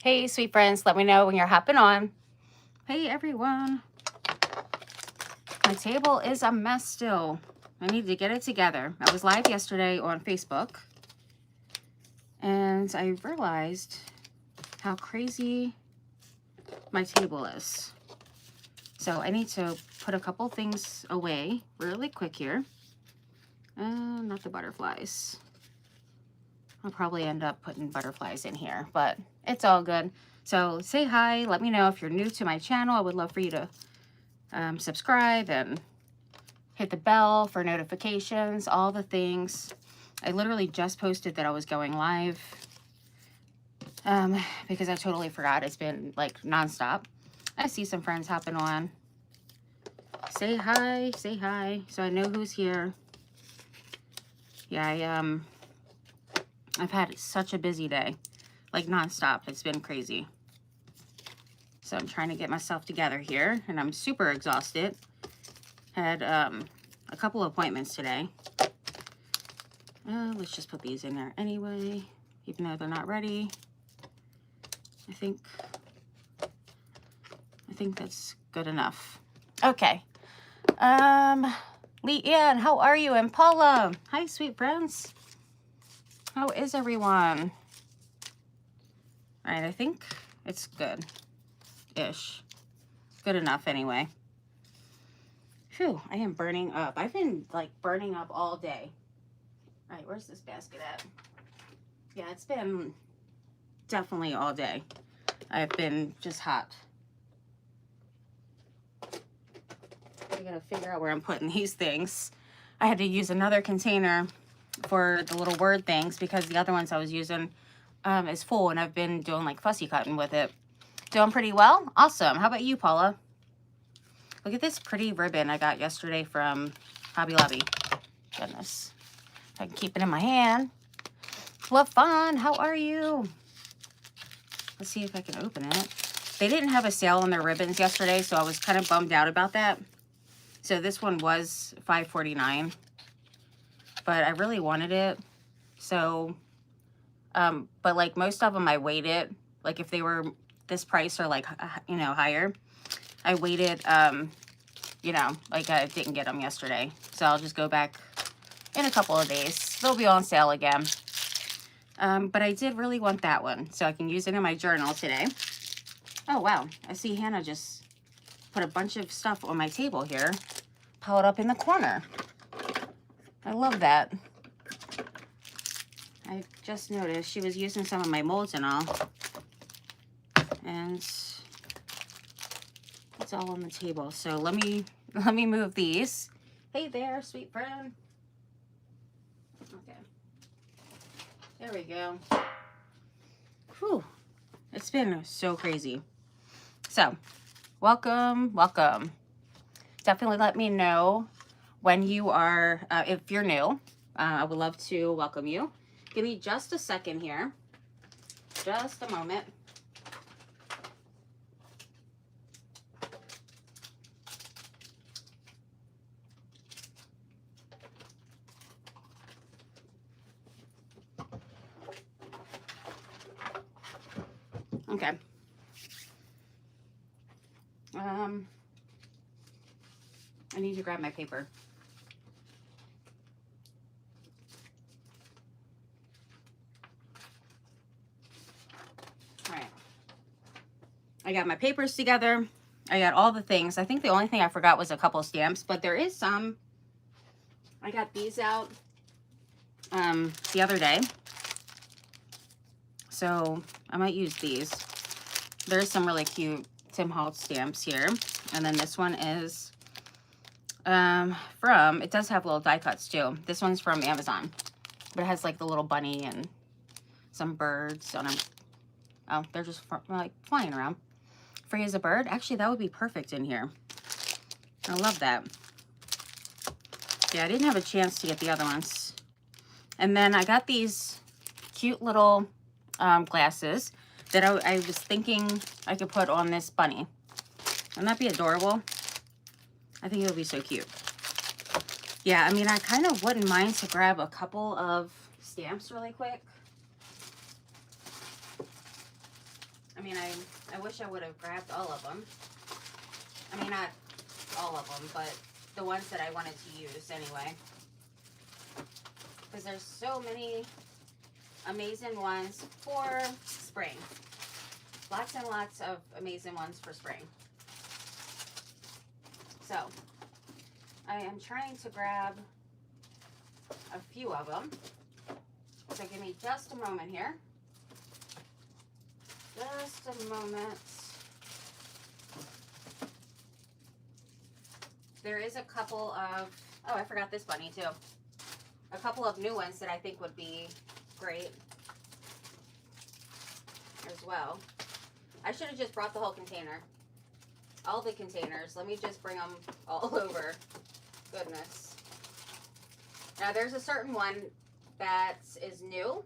Hey, sweet friends, let me know when you're hopping on. Hey, everyone. My table is a mess still. I need to get it together. I was live yesterday on Facebook, and I realized how crazy my table is. So I need to put a couple things away really quick here. Not the butterflies. I'll probably end up putting butterflies in here, but it's all good. So say hi. Let me know if you're new to my channel. I would love for you to subscribe and hit the bell for notifications, all the things. I literally just posted that I was going live because I totally forgot. It's been like nonstop. I see some friends hopping on. Say hi, say hi, so I know who's here. Yeah, I've had such a busy day, like nonstop. It's been crazy. So I'm trying to get myself together here, and I'm super exhausted. Had a couple of appointments today. Let's just put these in there anyway, even though they're not ready. I think that's good enough. Okay. Leanne, how are you? And Paula, hi, sweet friends. How is everyone? All right, I think it's good-ish. Good enough anyway. Phew, I am burning up. I've been like burning up all day. All right, where's this basket at? Yeah, it's been definitely all day. I've been just hot. I gotta figure out where I'm putting these things. I had to use another container for the little word things because the other ones I was using is full, and I've been doing like fussy cutting with it. Doing pretty well? Awesome. How about you, Paula? Look at this pretty ribbon I got yesterday from Hobby Lobby. Goodness. If I can keep it in my hand. Love fun. How are you? Let's see if I can open it. They didn't have a sale on their ribbons yesterday, so I was kind of bummed out about that. So this one was $5.49, but I really wanted it. So, but like most of them, I waited. Like if they were this price or like, you know, higher, I waited, you know, like I didn't get them yesterday. So I'll just go back in a couple of days. They'll be on sale again. But I did really want that one, so I can use it in my journal today. Oh, wow. I see Hannah just put a bunch of stuff on my table here, piled up in the corner. I love that. I just noticed she was using some of my molds and all. And it's all on the table. So let me move these. Hey there, sweet friend. Okay. There we go. Whew. It's been so crazy. So, welcome, welcome. Definitely let me know when you are, if you're new. I would love to welcome you. Give me just a second here. Just a moment. Okay. I need to grab my paper. All right. I got my papers together. I got all the things. I think the only thing I forgot was a couple stamps, but there is some. I got these out the other day. So I might use these. There's some really cute Tim Holtz stamps here. And then this one is from, it does have little die cuts too. This one's from Amazon, but it has like the little bunny and some birds on them. Oh, they're just like flying around. Free as a bird. Actually, that would be perfect in here. I love that. Yeah, I didn't have a chance to get the other ones. And then I got these cute little glasses that I was thinking I could put on this bunny. Wouldn't that be adorable? I think it would be so cute. Yeah, I mean, I kind of wouldn't mind to grab a couple of stamps really quick. mean, I wish I would have grabbed all of them. I mean, not all of them, but the ones that I wanted to use anyway. Because there's so many amazing ones for spring. Lots and lots of amazing ones for spring. So, I am trying to grab a few of them. So give me just a moment here. Just a moment. There is a couple of, oh, I forgot this bunny too. A couple of new ones that I think would be great as well. I should have just brought the whole container. All the containers. Let me just bring them all over. Goodness. Now there's a certain one that is new.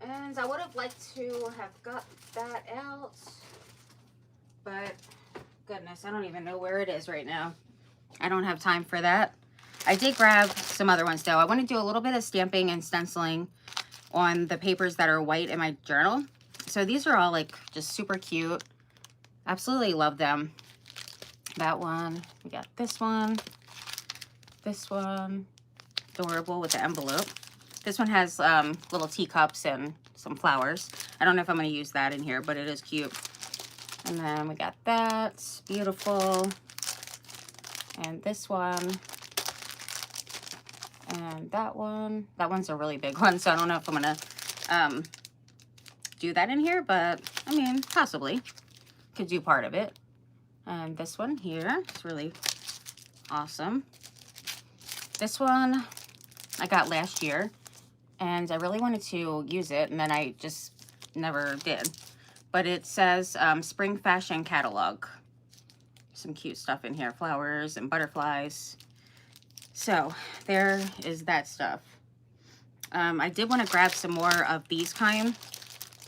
And I would have liked to have got that out. But goodness, I don't even know where it is right now. I don't have time for that. I did grab some other ones though. I want to do a little bit of stamping and stenciling on the papers that are white in my journal. So these are all like just super cute. Absolutely love them. That one. We got this one. This one. Adorable with the envelope. This one has little teacups and some flowers. I don't know if I'm going to use that in here, but it is cute. And then we got that. Beautiful. And this one. And that one. That one's a really big one, so I don't know if I'm going to do that in here, but I mean, possibly. Could do part of it. And this one here is really awesome. This one I got last year, and I really wanted to use it, and then I just never did. But it says Spring Fashion Catalog. Some cute stuff in here. Flowers and butterflies. So, there is that stuff. I did want to grab some more of these kind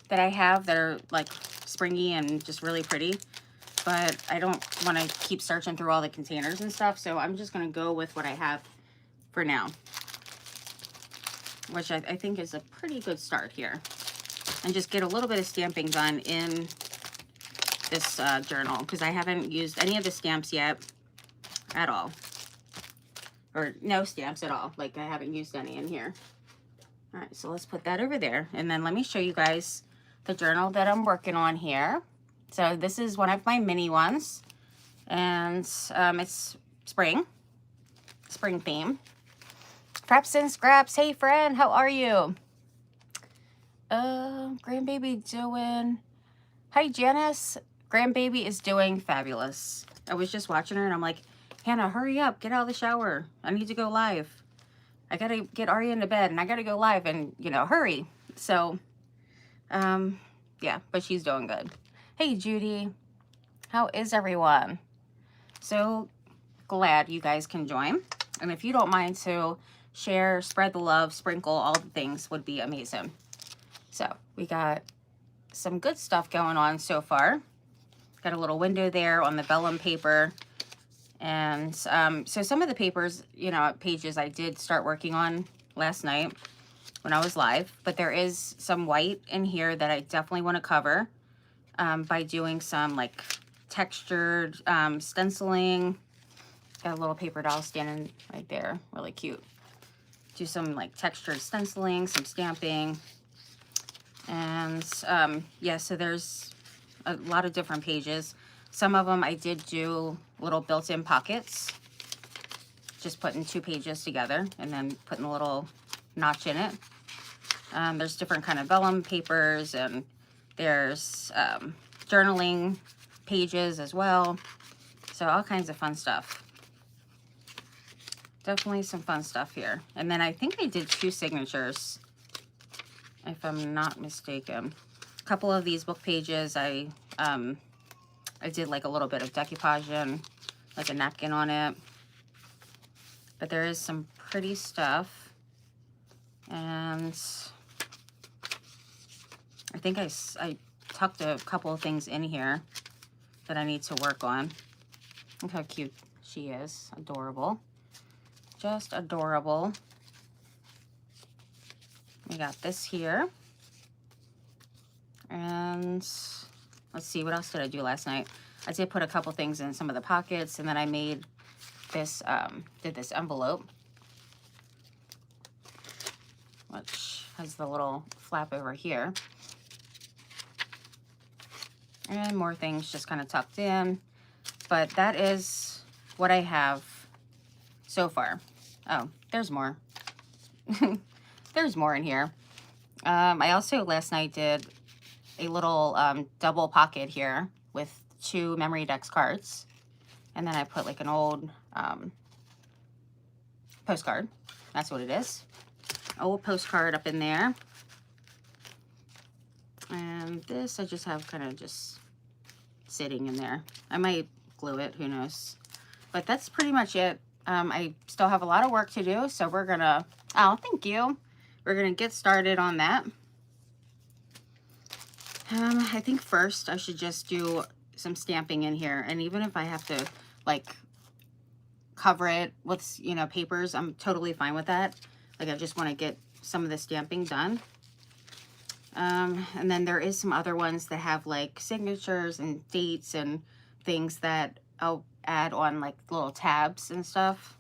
that I have that are like springy and just really pretty. But I don't want to keep searching through all the containers and stuff, so I'm just going to go with what I have for now. Which I think is a pretty good start here. And just get a little bit of stamping done in this journal, because I haven't used any of the stamps yet at all. Or no stamps at all. Like I haven't used any in here. All right, so let's put that over there. And then let me show you guys the journal that I'm working on here. So this is one of my mini ones. And it's spring theme. Fraps and Scraps, hey friend, how are you? Grandbaby doing, hi Janice. Grandbaby is doing fabulous. I was just watching her and I'm like, Hannah, hurry up, get out of the shower. I need to go live. I gotta get Arya into bed and I gotta go live and, you know, hurry. So, yeah, but she's doing good. Hey Judy, how is everyone? So glad you guys can join. And if you don't mind to share, spread the love, sprinkle, all the things would be amazing. So we got some good stuff going on so far. Got a little window there on the vellum paper. And so some of the papers, you know, pages I did start working on last night when I was live. But there is some white in here that I definitely want to cover by doing some like textured stenciling. Got a little paper doll standing right there. Really cute. Do some like textured stenciling, some stamping. And yeah, so there's a lot of different pages. Some of them I did do little built-in pockets. Just putting 2 pages together and then putting a little notch in it. There's different kind of vellum papers, and there's journaling pages as well. So all kinds of fun stuff. Definitely some fun stuff here. And then I think I did 2 signatures, if I'm not mistaken. A couple of these book pages, I did like a little bit of decoupage and like a napkin on it. But there is some pretty stuff. And I think I tucked a couple of things in here that I need to work on. Look how cute she is. Adorable. Just adorable. We got this here. And And let's see, what else did I do last night? I did put a couple things in some of the pockets, and then I made this, did this envelope, which has the little flap over here. And more things just kind of tucked in. But that is what I have so far. Oh, there's more. There's more in here. I also last night did a little double pocket here with 2 memory decks cards. And then I put like an old postcard. That's what it is. Old postcard up in there. And this I just have kind of just sitting in there. I might glue it, who knows. But that's pretty much it. I still have a lot of work to do, so we're gonna, oh, thank you. We're gonna get started on that. I think first I should just do some stamping in here, and even if I have to like cover it with, you know, papers, I'm totally fine with that. Like, I just want to get some of the stamping done. And then there is some other ones that have like signatures and dates and things that I'll add on like little tabs and stuff.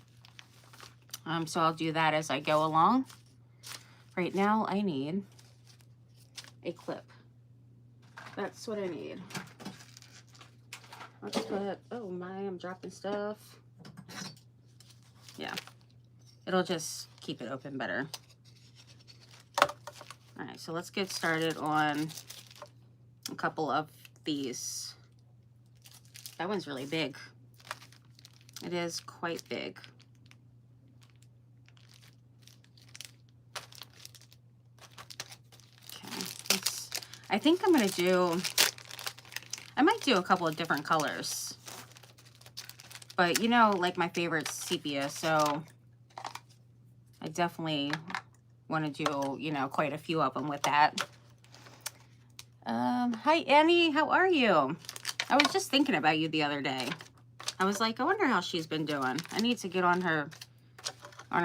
So I'll do that as I go along. Right now I need a clip. That's what I need. Let's put, oh my, I'm dropping stuff. Yeah, it'll just keep it open better. All right, so let's get started on a couple of these. That one's really big. It is quite big. Okay, I think I'm gonna do, I might do a couple of different colors. But you know, like my favorite's sepia, so I definitely want to do, you know, quite a few of them with that. Hi Annie, how are you? I was just thinking about you the other day. I was like, I wonder how she's been doing. I need to get on her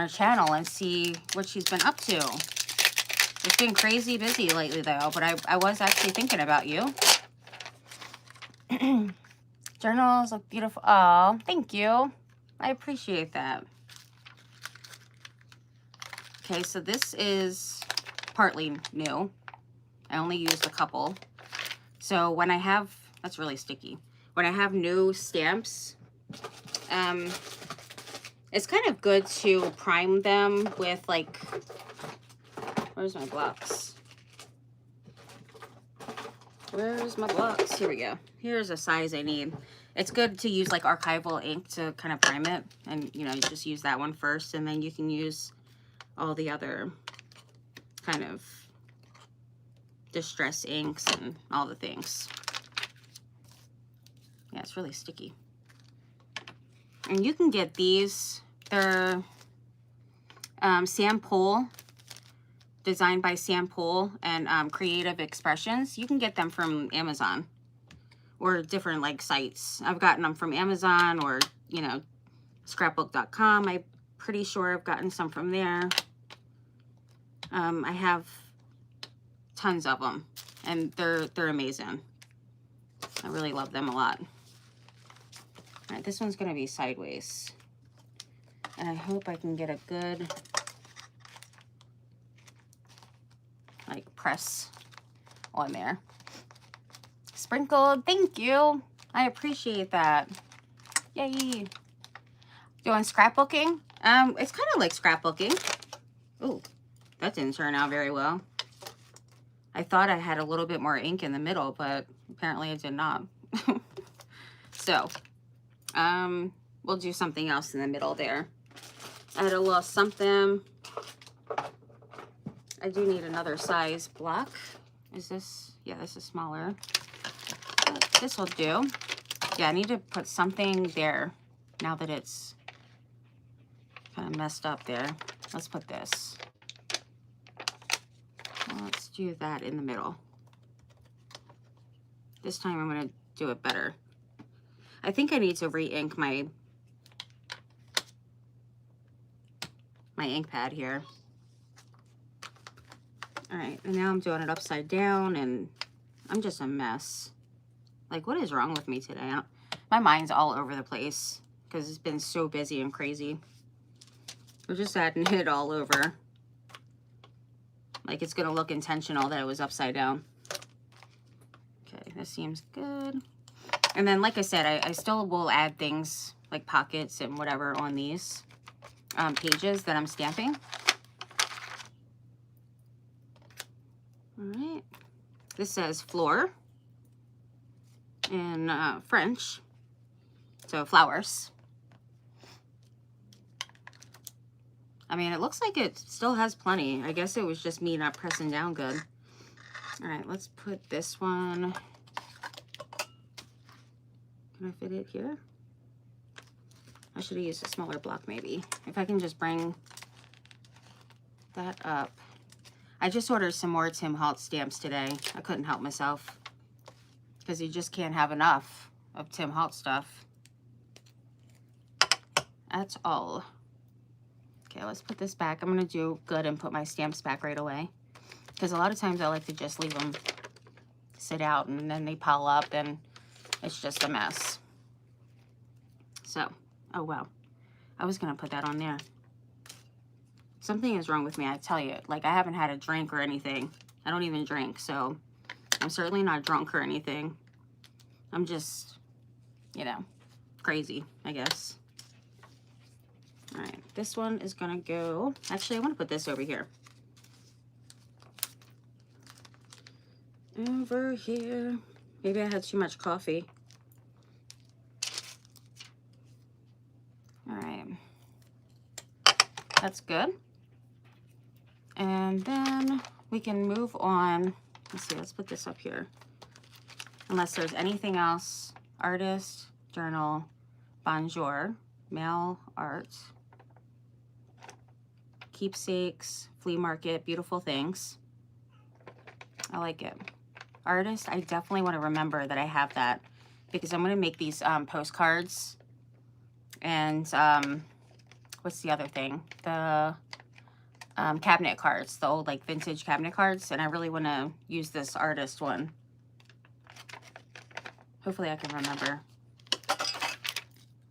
channel and see what she's been up to. It's been crazy busy lately though, but I was actually thinking about you. Journals look beautiful. Oh, thank you. I appreciate that. Okay, so this is partly new. I only used a couple. So when I have, that's really sticky. When I have new stamps, it's kind of good to prime them with like, where's my blocks? Where's my blocks? Here we go. Here's a size I need. It's good to use like archival ink to kind of prime it. And, you know, you just use that one first, and then you can use all the other kind of distress inks and all the things. Yeah, it's really sticky. And you can get these. They're Sam Pohl, designed by Sam Pohl and Creative Expressions. You can get them from Amazon or different like sites. I've gotten them from Amazon or, you know, scrapbook.com. I'm pretty sure I've gotten some from there. I have tons of them, and they're amazing. I really love them a lot. All right, this one's gonna be sideways, and I hope I can get a good like press on there. Sprinkled, thank you. I appreciate that. Yay. Doing scrapbooking? It's kind of like scrapbooking. Ooh, that didn't turn out very well. I thought I had a little bit more ink in the middle, but apparently it did not. So, we'll do something else in the middle there. I had a little something. I do need another size block. Is this, yeah, this is smaller. This will do. Yeah, I need to put something there now that it's kind of messed up there. Let's put this. Let's do that in the middle. This time I'm going to do it better. I think I need to re-ink my ink pad here. All right, and now I'm doing it upside down, and I'm just a mess. Like, what is wrong with me today? My mind's all over the place because it's been so busy and crazy. We're just adding it all over. Like, it's going to look intentional that it was upside down. Okay, this seems good. And then, like I said, I still will add things like pockets and whatever on these pages that I'm stamping. All right. This says floor in French. So flowers. I mean, it looks like it still has plenty. I guess it was just me not pressing down good. All right, let's put this one. Can I fit it here? I should have used a smaller block maybe. If I can just bring that up. I just ordered some more Tim Holtz stamps today. I couldn't help myself because you just can't have enough of Tim Holtz stuff. That's all. Okay, let's put this back. I'm going to do good and put my stamps back right away because a lot of times I like to just leave them sit out and then they pile up and it's just a mess. So, oh wow. I was going to put that on there. Something is wrong with me, I tell you. Like, I haven't had a drink or anything. I don't even drink, so I'm certainly not drunk or anything. I'm just, you know, crazy, I guess. All right, this one is gonna go, actually, I wanna put this over here. Over here. Maybe I had too much coffee. All right. That's good. And then we can move on. Let's see, let's put this up here. Unless there's anything else. Artist, journal, bonjour, mail art, keepsakes, flea market, beautiful things. I like it. Artist, I definitely want to remember that I have that because I'm going to make these postcards. And what's the other thing? The cabinet cards, the old like vintage cabinet cards, and I really want to use this artist one. Hopefully I can remember.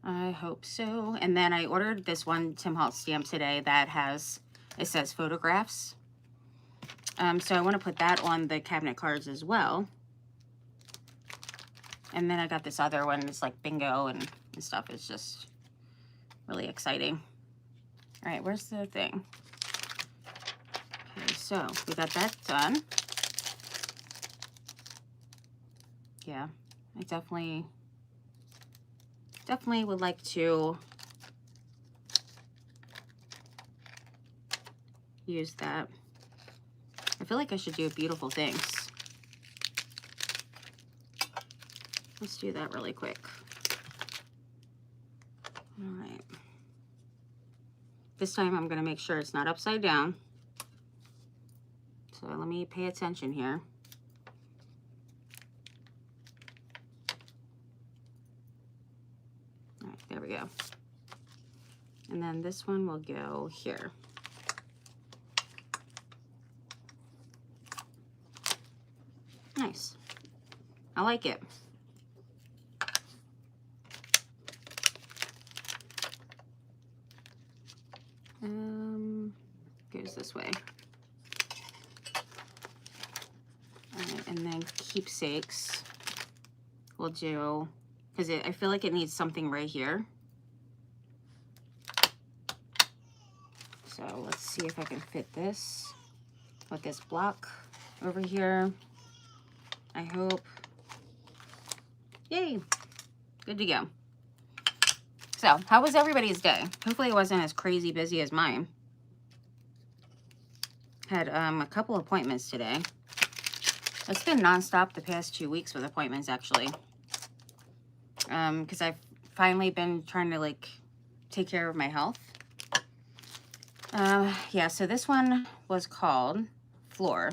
I hope so. And then I ordered this one Tim Holtz stamp today that has, it says photographs. So I want to put that on the cabinet cards as well. And then I got this other one, it's like bingo and stuff. It's just really exciting. All right, where's the thing? Okay, so we got that done. Yeah, I definitely would like to use that. I feel like I should do beautiful things. Let's do that really quick. All right. This time I'm going to make sure it's not upside down. So let me pay attention here. All right, there we go. And then this one will go here. Nice. I like it. Goes this way. All right, and then keepsakes we'll do, because I feel like it needs something right here. So let's see if I can fit this with this block over here. I hope. Yay! Good to go. So, how was everybody's day? Hopefully it wasn't as crazy busy as mine. Had a couple appointments today. It's been nonstop the past 2 weeks with appointments, actually. Because I've finally been trying to, like, take care of my health. Yeah, so this one was called Floor.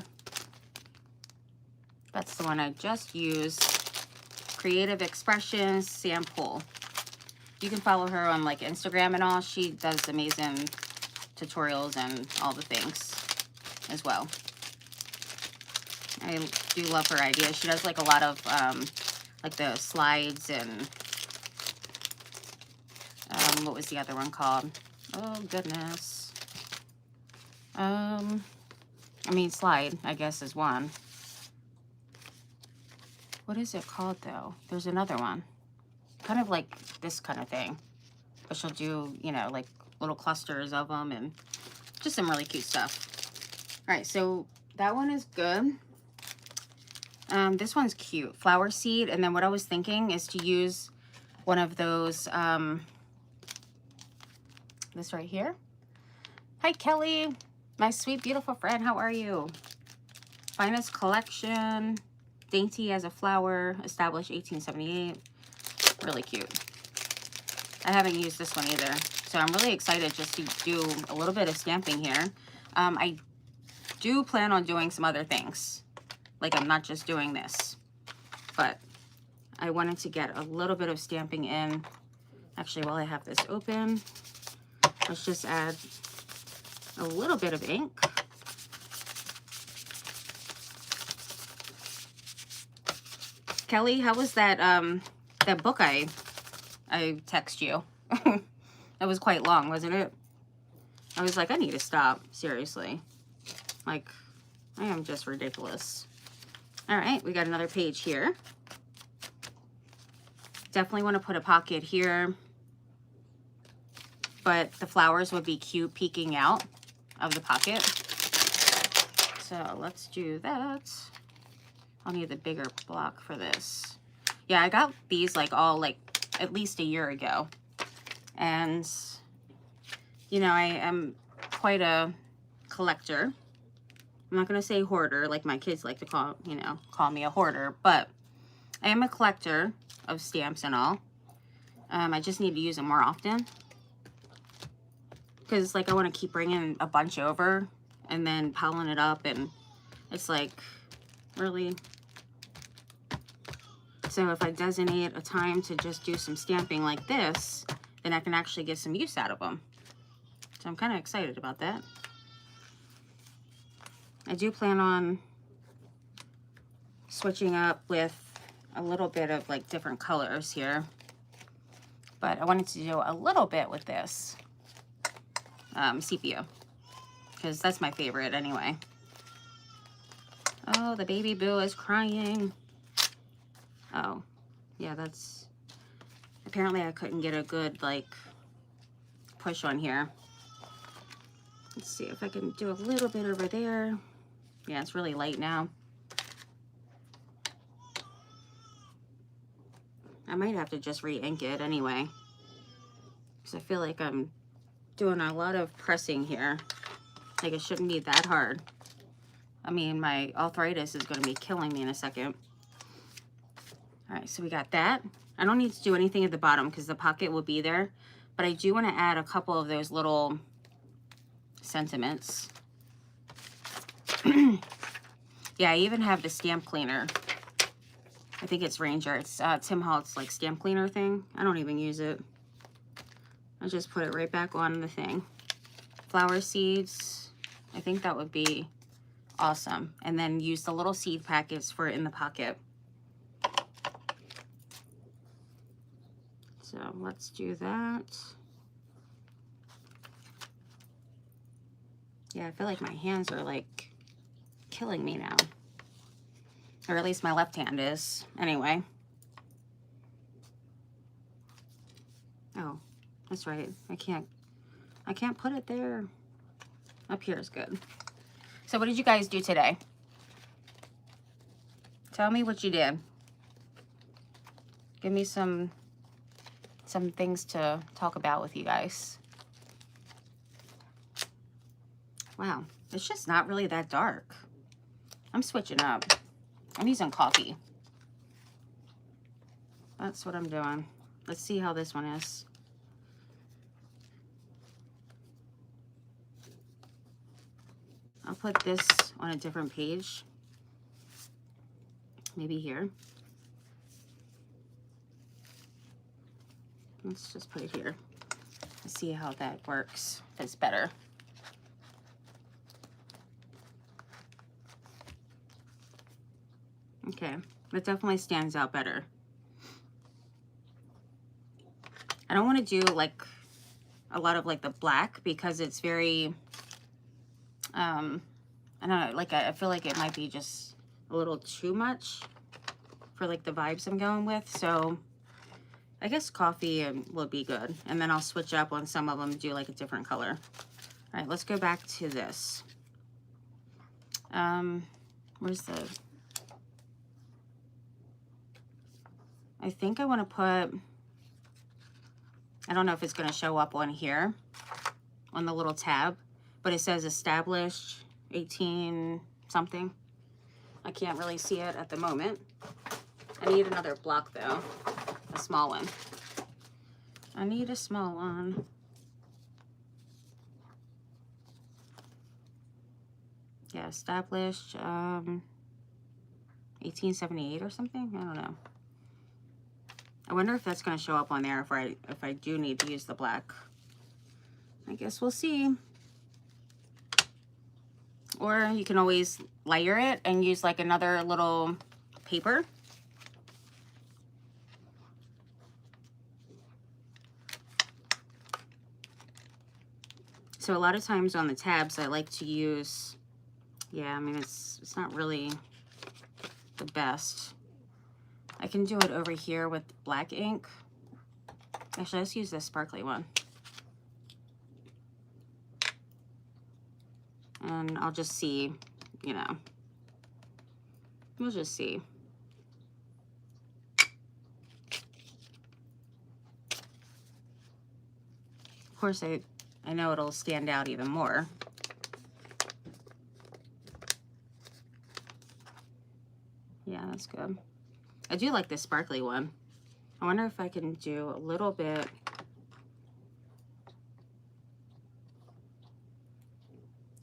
That's the one I just used. Creative Expressions Sample. You can follow her on like Instagram and all. She does amazing tutorials and all the things as well. I I do love her ideas. She does like a lot of like the slides and what was the other one called? Oh goodness. I mean slide, I guess, is one. What is it called though? There's another one. Kind of like this kind of thing. But she'll do, you know, like little clusters of them and just some really cute stuff. All right, so that one is good. This one's cute. Flower seed. And then what I was thinking is to use one of those, this right here. Hi, Kelly. My sweet, beautiful friend. How are you? Finest collection. Dainty as a flower. Established 1878. Really cute. I haven't used this one either. So I'm really excited just to do a little bit of stamping here. I do plan on doing some other things. Like I'm not just doing this. But I wanted to get a little bit of stamping in. Actually, while I have this open, let's just add a little bit of ink. Kelly, how was that that book I text you? That was quite long, wasn't it? I was like, I need to stop. Seriously. Like, I am just ridiculous. All right, we got another page here. Definitely want to put a pocket here. But the flowers would be cute peeking out of the pocket. So let's do that. I'll need the bigger block for this. Yeah, I got these like all like at least a year ago. And, you know, I am quite a collector. I'm not going to say hoarder like my kids like to call, you know, call me a hoarder. But I am a collector of stamps and all. I just need to use them more often. Because, like, I want to keep bringing a bunch over and then piling it up. And it's like, really? So if I designate a time to just do some stamping like this, then I can actually get some use out of them. So I'm kind of excited about that. I do plan on switching up with a little bit of like different colors here. But I wanted to do a little bit with this sepia, because that's my favorite anyway. Oh, the baby boo is crying. Oh, yeah, that's... Apparently I couldn't get a good, like, push on here. Let's see if I can do a little bit over there. Yeah, it's really light now. I might have to just re-ink it anyway, because I feel like I'm doing a lot of pressing here. Like, it shouldn't be that hard. I mean, my arthritis is going to be killing me in a second. All right, so we got that. I don't need to do anything at the bottom because the pocket will be there, but I do want to add a couple of those little sentiments. Yeah, I even have the stamp cleaner. I think it's Ranger. It's Tim Holtz like stamp cleaner thing. I don't even use it. I just put it right back on the thing. Flower seeds. I think that would be awesome. And then use the little seed packets for it in the pocket. So let's do that. Yeah, I feel like my hands are like killing me now. Or at least my left hand is. Anyway. Oh, that's right. I can't put it there. Up here is good. So what did you guys do today? Tell me what you did. Give me some things to talk about with you guys. Wow, it's just not really that dark. I'm switching up. I'm using coffee. That's what I'm doing. Let's see how this one is. I'll put this on a different page. Maybe here. Let's just put it here. Let's see how that works. It's better. Okay, it definitely stands out better. I don't want to do like a lot of like the black because it's very, I don't know, like I feel like it might be just a little too much for like the vibes I'm going with. So I guess coffee will be good. And then I'll switch up on some of them, do like a different color. All right, let's go back to this. Where's the, I think I want to put, I don't know if it's going to show up on here on the little tab, but it says established 18 something. I can't really see it at the moment. I need another block though, a small one. I need a small one. Yeah, established 1878 or something. I don't know. I wonder if that's going to show up on there if I do need to use the black. I guess we'll see. Or you can always layer it and use like another little paper. So a lot of times on the tabs I like to use, yeah, I mean it's not really the best. I can do it over here with black ink. Actually, let's use this sparkly one. And I'll just see, you know, we'll just see. Of course, I know it'll stand out even more. Yeah, that's good. I do like this sparkly one. I wonder if I can do a little bit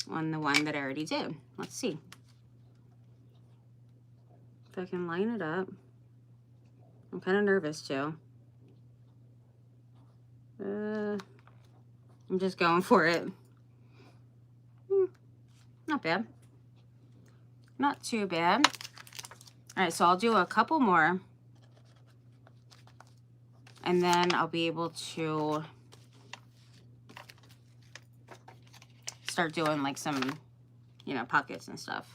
on the one that I already did. Let's see if I can line it up. I'm kind of nervous too. I'm just going for it. Not bad. Not too bad. All right, so I'll do a couple more. And then I'll be able to start doing like some, you know, pockets and stuff.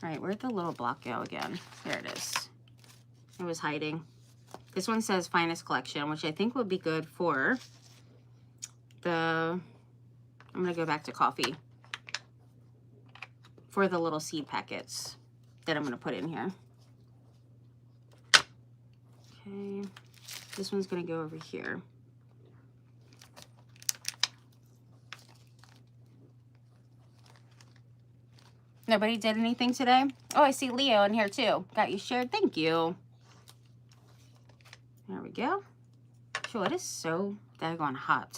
All right, where'd the little block go again? There it is. It was hiding. This one says Finest Collection, which I think would be good for the, I'm gonna go back to coffee, for the little seed packets that I'm gonna put in here. Okay, this one's gonna go over here. Nobody did anything today? Oh, I see Leo in here too. Got you shared, thank you. There we go. Sure, it is so daggone hot.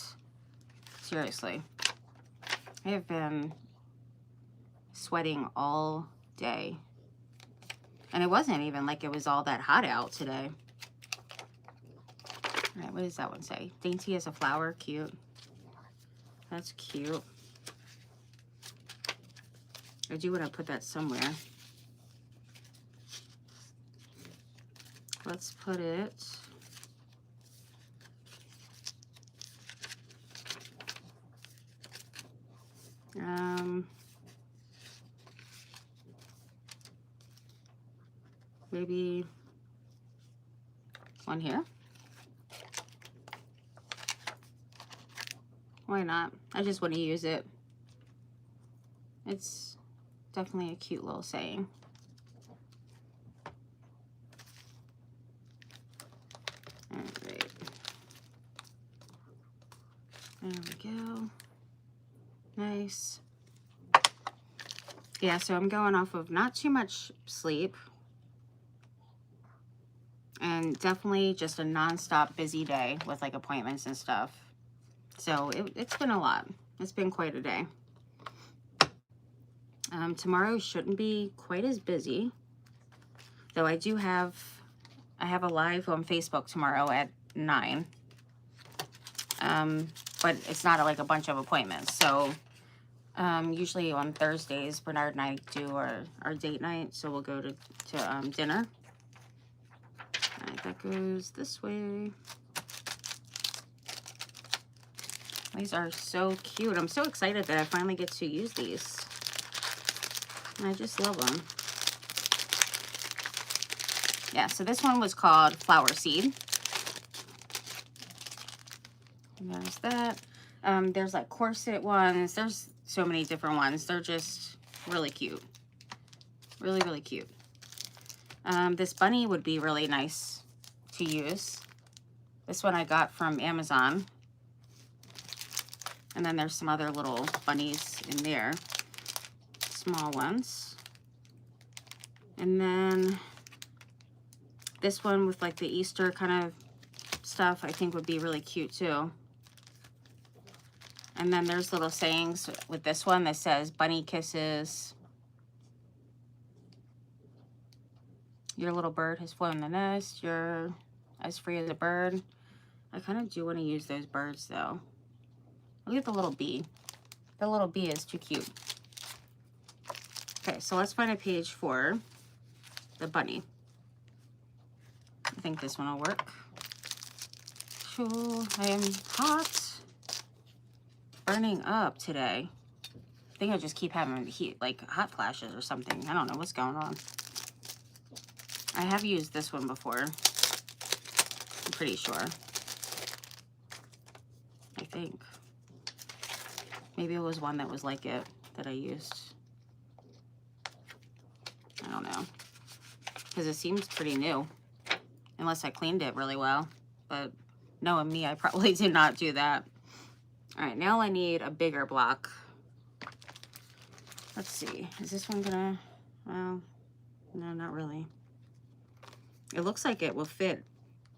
Seriously. I have been sweating all day. And it wasn't even like it was all that hot out today. All right, what does that one say? Dainty as a flower, cute. That's cute. I do want to put that somewhere. Let's put it maybe one here. Why not? I just want to use it. It's definitely a cute little saying. All right. There we go. Nice. Yeah, so I'm going off of not too much sleep. And definitely just a non-stop busy day with like appointments and stuff. So it's been a lot. It's been quite a day. Tomorrow shouldn't be quite as busy. Though I have a live on Facebook tomorrow at 9. But it's not like a bunch of appointments. So Usually on Thursdays, Bernard and I do our date night, so we'll go to dinner. All right, that goes this way. These are so cute. I'm so excited that I finally get to use these. I just love them. Yeah, so this one was called Flower Seed. And there's that. There's like corset ones. There's so many different ones. They're just really cute. Really, really cute. This bunny would be really nice to use. This one I got from Amazon. And then there's some other little bunnies in there. Small ones. And then this one with like the Easter kind of stuff I think would be really cute too. And then there's little sayings with this one that says bunny kisses. Your little bird has flown the nest. You're as free as a bird. I kind of do want to use those birds though. Look at the little bee. The little bee is too cute. Okay, so let's find a page for the bunny. I think this one will work. Sure, I am hot. Burning up today. I think I just keep having heat, like hot flashes or something. I don't know what's going on. I have used this one before. I'm pretty sure. I think. Maybe it was one that was like it that I used. I don't know. Because it seems pretty new. Unless I cleaned it really well. But knowing me, I probably did not do that. All right, now I need a bigger block. Let's see. Is this one gonna... Well, no, not really. It looks like it will fit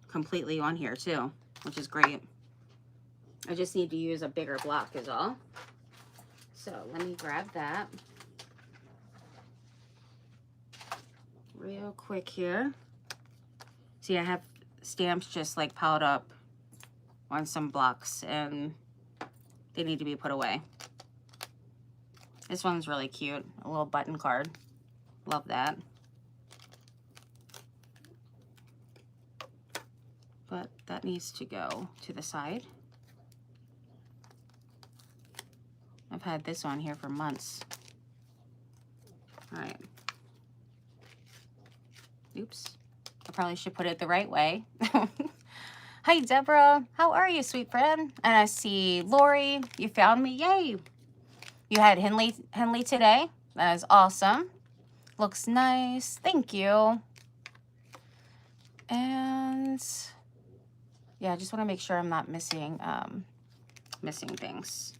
completely on here too, which is great. I just need to use a bigger block is all. So let me grab that real quick here. See, I have stamps just like piled up on some blocks and they need to be put away. This one's really cute, a little button card. Love that. But that needs to go to the side. I've had this on here for months. All right. Oops. I probably should put it the right way. Hi, Deborah. How are you, sweet friend? And I see Lori. You found me. Yay. You had Henley today. That is awesome. Looks nice. Thank you. And yeah, I just want to make sure I'm not missing things.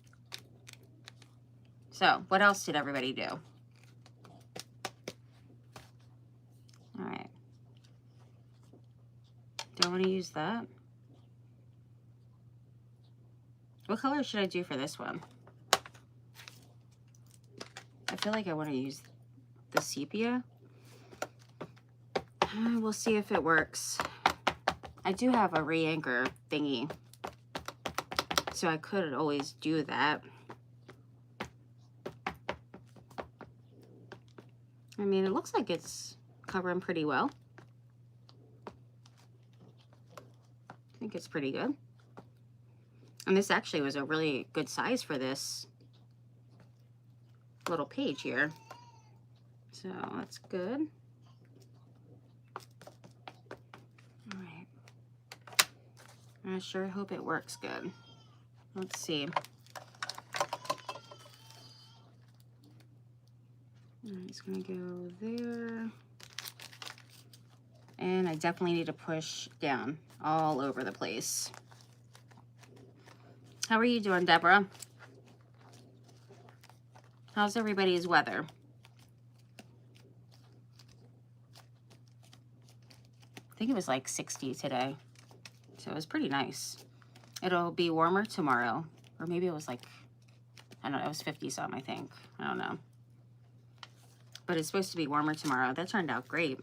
So, what else did everybody do? All right. Do I want to use that? What color should I do for this one? I feel like I want to use the sepia. We'll see if it works. I do have a re-anchor thingy, so I could always do that. I mean, it looks like it's covering pretty well. I think it's pretty good. And this actually was a really good size for this little page here. So that's good. All right. I sure hope it works good. Let's see. It's gonna go there. And I definitely need to push down all over the place. How are you doing, Deborah? How's everybody's weather? I think it was like 60 today. So it was pretty nice. It'll be warmer tomorrow. Or maybe it was like, I don't know, it was 50 something, I think. I don't know. But it's supposed to be warmer tomorrow. That turned out great.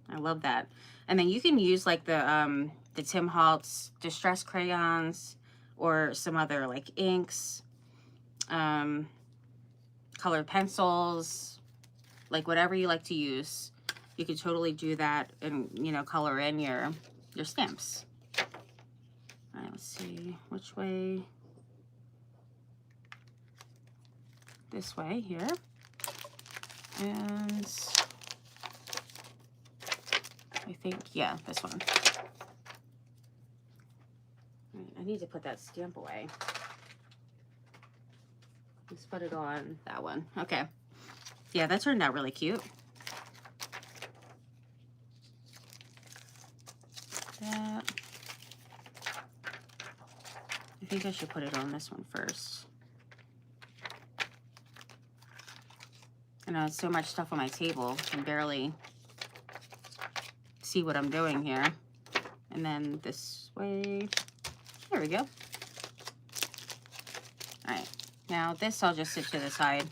I love that. And then you can use like the Tim Holtz Distress Crayons or some other like inks. colored pencils, like whatever you like to use, you could totally do that and, you know, color in your stamps. All right, let's see which way. This way here. And I think, yeah, this one. All right, I need to put that stamp away. Let's put it on that one. Okay. Yeah, that turned out really cute. That. I think I should put it on this one first. I know it's so much stuff on my table, I can barely see what I'm doing here. And then this way, there we go. All right, now this I'll just sit to the side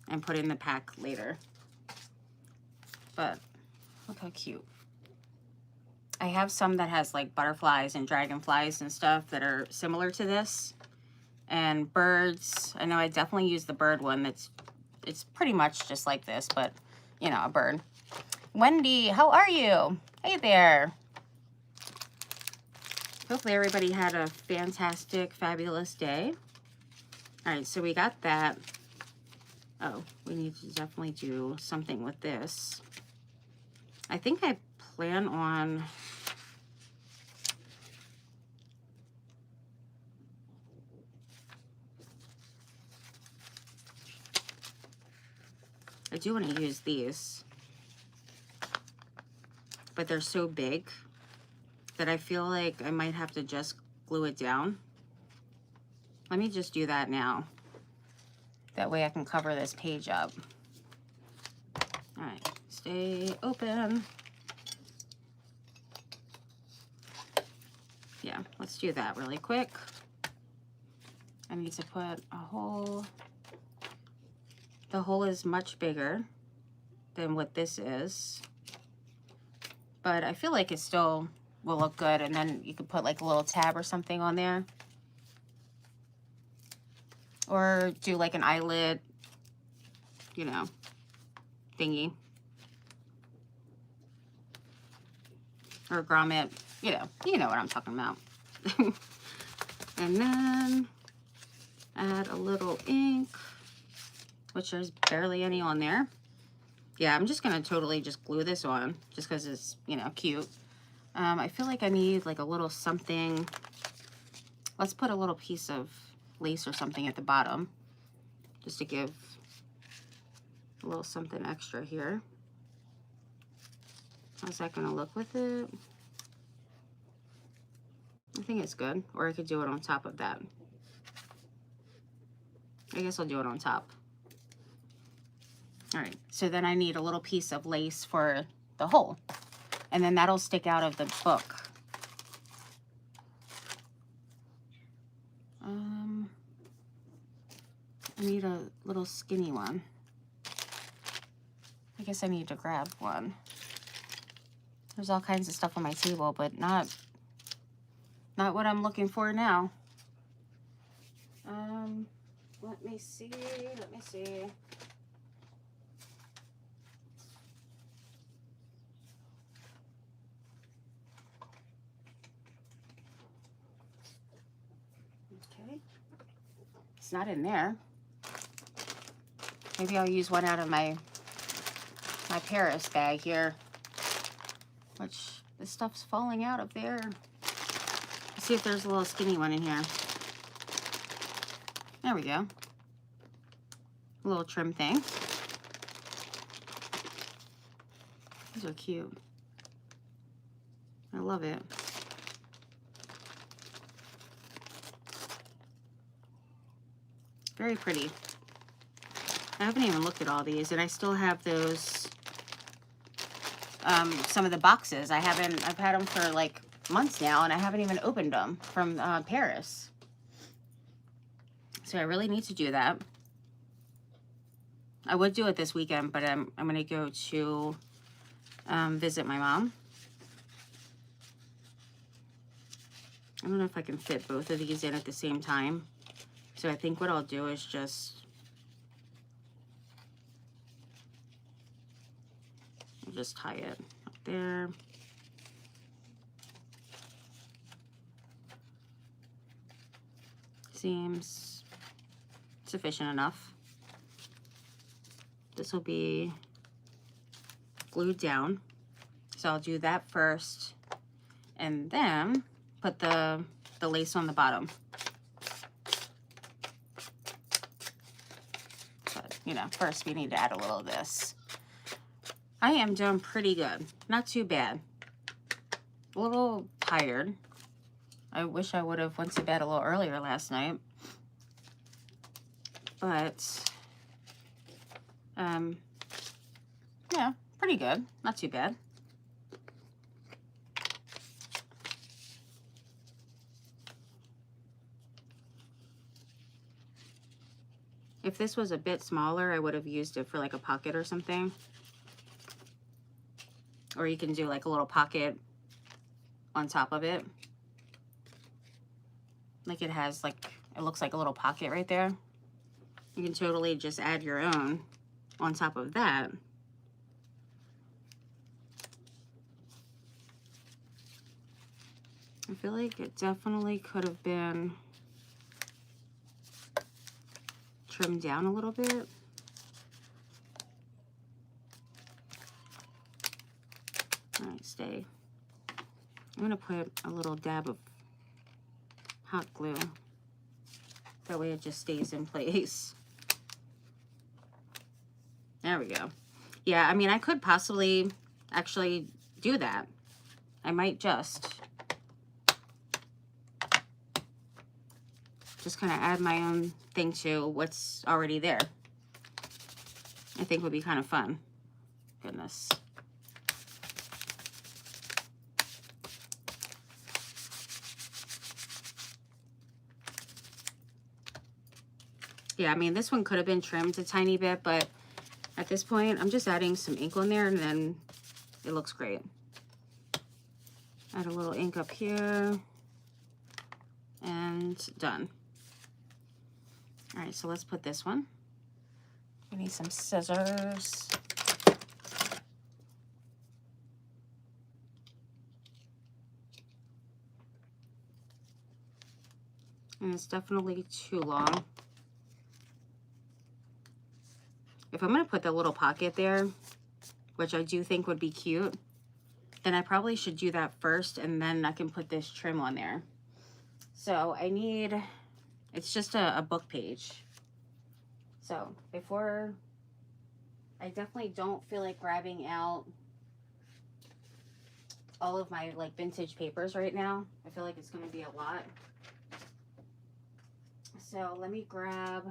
and put in the pack later. But look how cute. I have some that has like butterflies and dragonflies and stuff that are similar to this. And birds, I know I definitely use the bird one. It's pretty much just like this, but you know, a bird. Wendy, how are you? Hey there. Hopefully everybody had a fantastic, fabulous day. All right, so we got that. Oh, we need to definitely do something with this. I think I plan on... I do want to use these, but they're so big that I feel like I might have to just glue it down. Let me just do that now. That way I can cover this page up. All right, stay open. Yeah, let's do that really quick. I need to put a hole. The hole is much bigger than what this is, but I feel like it still will look good. And then you could put like a little tab or something on there, or do like an eyelid, you know, thingy, or a grommet, you know what I'm talking about. And then add a little ink, which there's barely any on there. Yeah, I'm just gonna totally just glue this on just because it's, you know, cute. I feel like I need like a little something. Let's put a little piece of lace or something at the bottom just to give a little something extra here. How's that gonna look with it? I think it's good, or I could do it on top of that. I guess I'll do it on top. All right, so then I need a little piece of lace for the hole, and then that'll stick out of the book. I need a little skinny one. I guess I need to grab one. There's all kinds of stuff on my table, but not what I'm looking for now. Let me see. Okay. It's not in there. Maybe I'll use one out of my Paris bag here, which this stuff's falling out of there. Let's see if there's a little skinny one in here. There we go. A little trim thing. These are cute. I love it. Very pretty. I haven't even looked at all these, and I still have those, some of the boxes. I've had them for like months now, and I haven't even opened them from Paris. So I really need to do that. I would do it this weekend, but I'm going to go to visit my mom. I don't know if I can fit both of these in at the same time. So I think what I'll do is just just tie it up there. Seems sufficient enough. This will be glued down. So I'll do that first and then put the lace on the bottom. But, you know, first we need to add a little of this. I am doing pretty good. Not too bad. A little tired. I wish I would have went to bed a little earlier last night. But, yeah, pretty good. Not too bad. If this was a bit smaller, I would have used it for like a pocket or something. Or you can do like a little pocket on top of it. Like it has like, it looks like a little pocket right there. You can totally just add your own on top of that. I feel like it definitely could have been trimmed down a little bit. All right, stay. I'm gonna put a little dab of hot glue. That way it just stays in place. There we go. Yeah, I mean, I could possibly actually do that. I might just kind of add my own thing to what's already there. I think would be kind of fun. Goodness. Yeah, I mean, this one could have been trimmed a tiny bit, but at this point, I'm just adding some ink on there and then it looks great. Add a little ink up here and done. All right, so let's put this one. We need some scissors. And it's definitely too long. If I'm gonna put the little pocket there, which I do think would be cute, then I probably should do that first and then I can put this trim on there. So I need, it's just a book page. So before, I definitely don't feel like grabbing out all of my like vintage papers right now. I feel like it's gonna be a lot. So let me grab,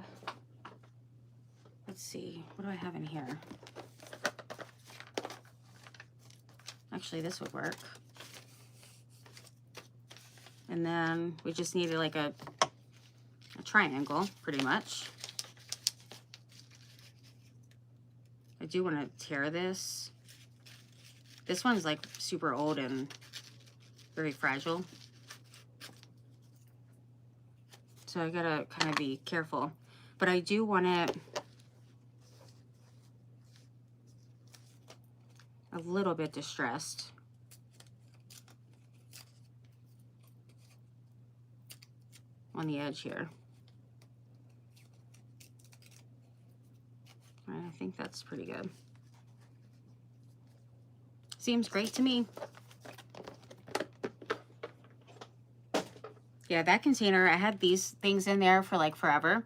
let's see, what do I have in here? Actually, this would work. And then we just needed like a triangle, pretty much. I do want to tear this. This one's like super old and very fragile. So I gotta kind of be careful. But I do want it a little bit distressed. On the edge here. All right, I think that's pretty good. Seems great to me. Yeah, that container, I had these things in there for like forever.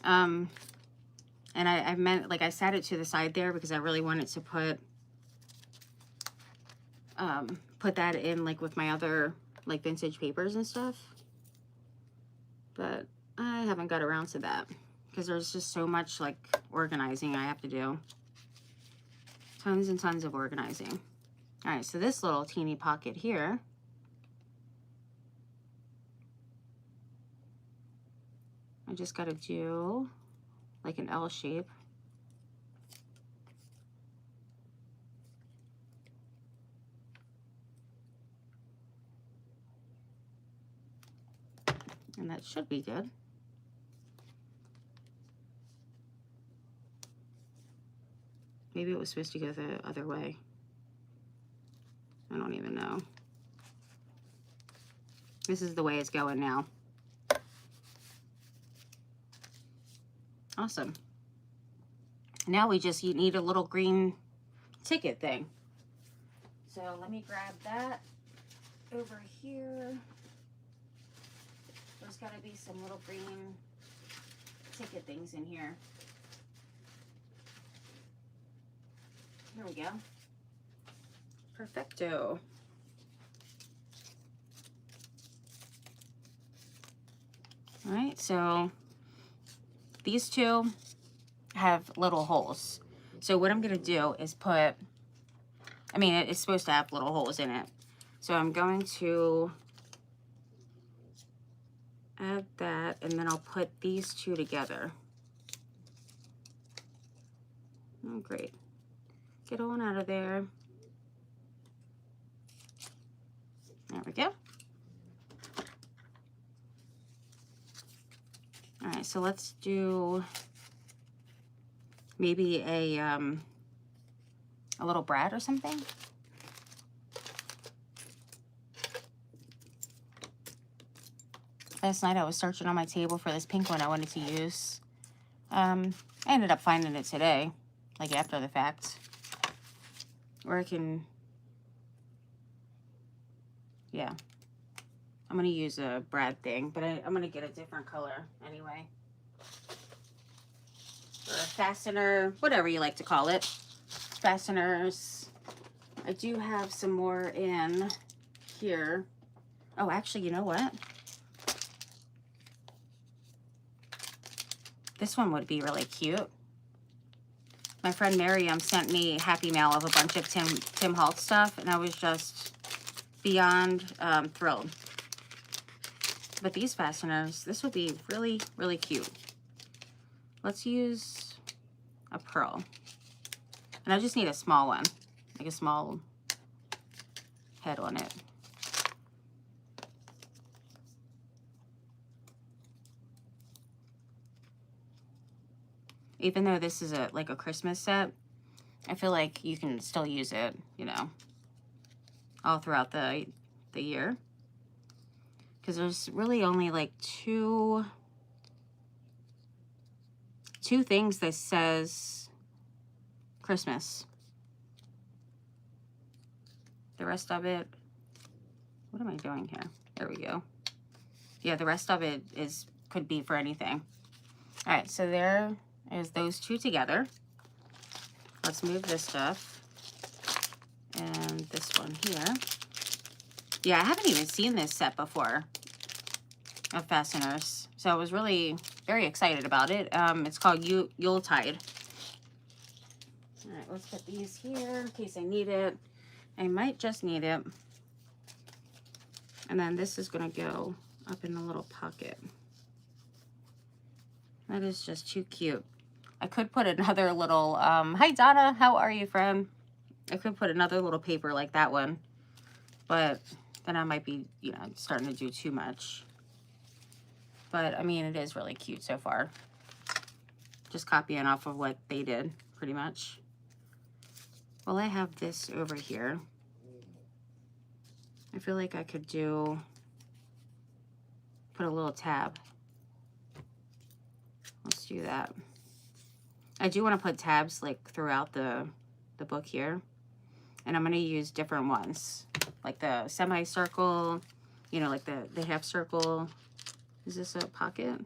And I meant, like I sat it to the side there because I really wanted to put that in like with my other like vintage papers and stuff. But I haven't got around to that because there's just so much like organizing I have to do. Tons and tons of organizing. All right, so this little teeny pocket here, I just got to do like an L shape. And that should be good. Maybe it was supposed to go the other way. I don't even know. This is the way it's going now. Awesome. Now we just need a little green ticket thing. So let me grab that over here. There's got to be some little green ticket things in here. There we go. Perfecto. All right, so these two have little holes. So what I'm going to do is put, I mean, it's supposed to have little holes in it. So I'm going to add that, and then I'll put these two together. Oh, great. Get on out of there. There we go. All right, so let's do maybe a little Brad or something. Last night I was searching on my table for this pink one I wanted to use. I ended up finding it today, like after the fact. Or I can, yeah. I'm going to use a Brad thing, but I'm going to get a different color anyway. Or a fastener, whatever you like to call it. Fasteners. I do have some more in here. Oh, actually, you know what? This one would be really cute. My friend Miriam sent me Happy Mail of a bunch of Tim Holtz stuff, and I was just beyond thrilled. But these fasteners, this would be really, really cute. Let's use a pearl. And I just need a small one, like a small head on it. Even though this is like a Christmas set, I feel like you can still use it, you know, all throughout the year. Because there's really only like two things that says Christmas. The rest of it, what am I doing here? There we go. Yeah, the rest of it could be for anything. All right, so there is those two together. Let's move this stuff. And this one here. Yeah, I haven't even seen this set before of fasteners. So I was really very excited about it. It's called Yuletide. All right, let's put these here in case I need it. I might just need it. And then this is going to go up in the little pocket. That is just too cute. I could put another little, hi Donna, how are you, friend? I could put another little paper like that one, but then I might be, you know, starting to do too much. But, I mean, it is really cute so far. Just copying off of what they did, pretty much. Well, I have this over here. I feel like I could put a little tab. Let's do that. I do want to put tabs like throughout the book here. And I'm going to use different ones. Like the semicircle, you know, like the half circle. Is this a pocket?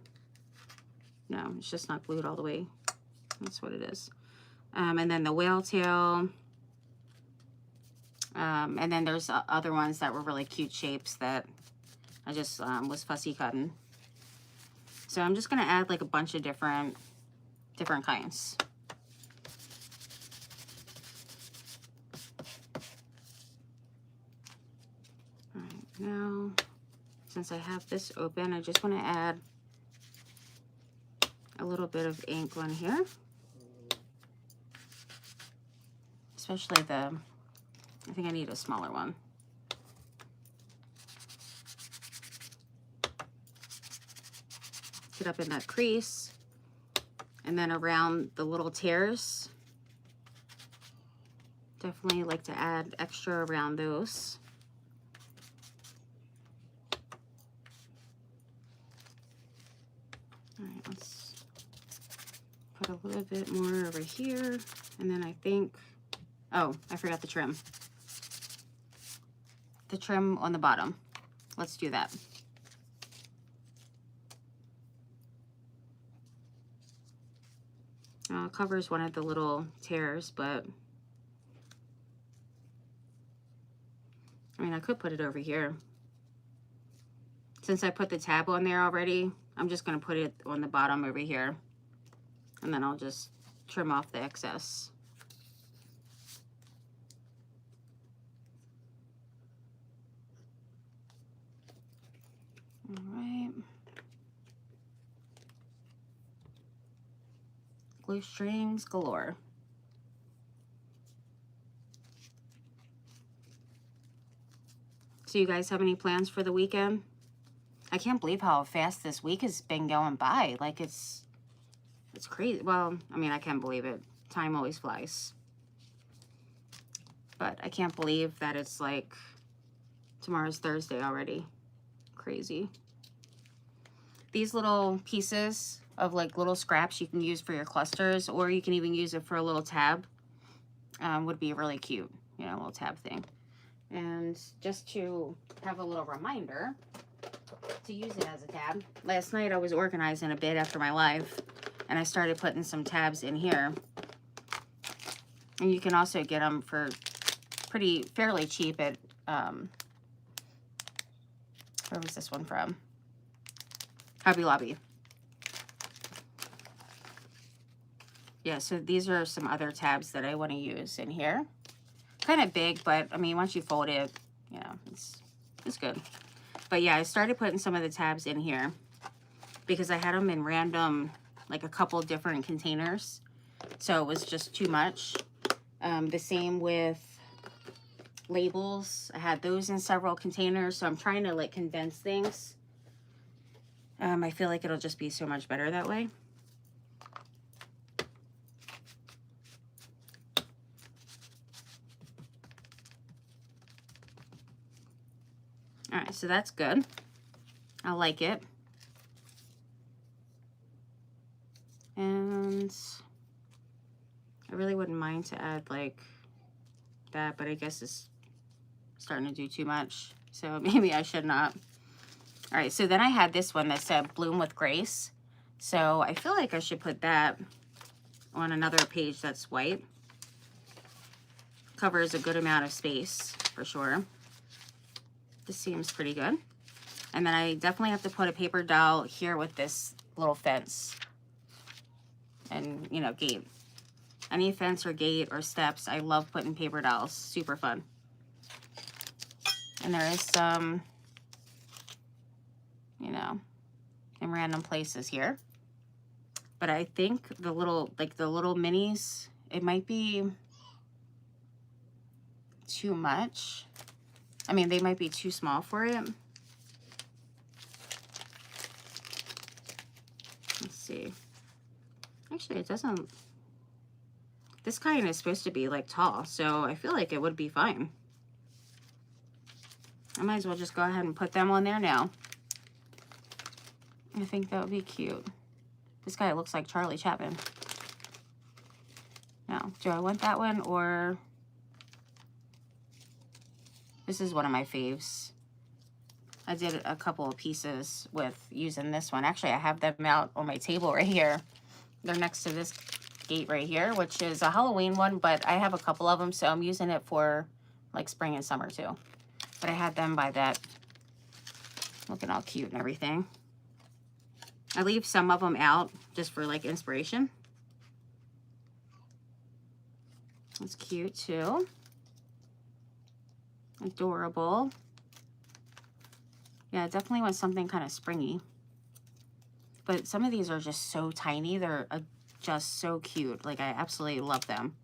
No, it's just not glued all the way. That's what it is. And then the whale tail. And then there's other ones that were really cute shapes that I just was fussy cutting. So I'm just going to add like a bunch of different kinds. All right, now since I have this open, I just want to add a little bit of ink on here, especially I think I need a smaller one. Get up in that crease, and then around the little tears, Definitely like to add extra around those. All right, let's put a little bit more over here. And then I think, oh, I forgot the trim. The trim on the bottom. Let's do that. Covers one of the little tears, but I mean, I could put it over here. Since I put the tab on there already, I'm just going to put it on the bottom over here. And then I'll just trim off the excess. All right. Glue strings galore. So you guys have any plans for the weekend? I can't believe how fast this week has been going by. Like it's crazy. Well, I mean, I can't believe it. Time always flies. But I can't believe that it's like tomorrow's Thursday already. Crazy. These little pieces of like little scraps you can use for your clusters, or you can even use it for a little tab. Would be really cute, you know, a little tab thing. And just to have a little reminder to use it as a tab. Last night I was organizing a bit after my live, and I started putting some tabs in here. And you can also get them for fairly cheap at, where was this one from? Hobby Lobby. Yeah, so these are some other tabs that I want to use in here. Kind of big, but I mean, once you fold it, you know, it's good. But yeah, I started putting some of the tabs in here because I had them in random, like a couple different containers. So it was just too much. The same with labels. I had those in several containers, so I'm trying to like condense things. I feel like it'll just be so much better that way. All right, so that's good. I like it. And I really wouldn't mind to add like that, but I guess it's starting to do too much. So maybe I should not. All right, so then I had this one that said Bloom with Grace. So I feel like I should put that on another page that's white. Covers a good amount of space for sure. This seems pretty good. And then I definitely have to put a paper dowel here with this little fence and, you know, gate. Any fence or gate or steps, I love putting paper dowels. Super fun. And there is some, you know, in random places here. But I think the little, like the little minis, it might be too much. I mean, they might be too small for it. Let's see. Actually, it doesn't. This kind is supposed to be like tall, so I feel like it would be fine. I might as well just go ahead and put them on there now. I think that would be cute. This guy looks like Charlie Chaplin. Now, do I want that one or... This is one of my faves. I did a couple of pieces with using this one. Actually, I have them out on my table right here. They're next to this gate right here, which is a Halloween one, but I have a couple of them, so I'm using it for like spring and summer too. But I had them by that, looking all cute and everything. I leave some of them out just for like inspiration. That's cute too. Adorable. Yeah, I definitely want something kind of springy. But some of these are just so tiny. They're just so cute. Like, I absolutely love them.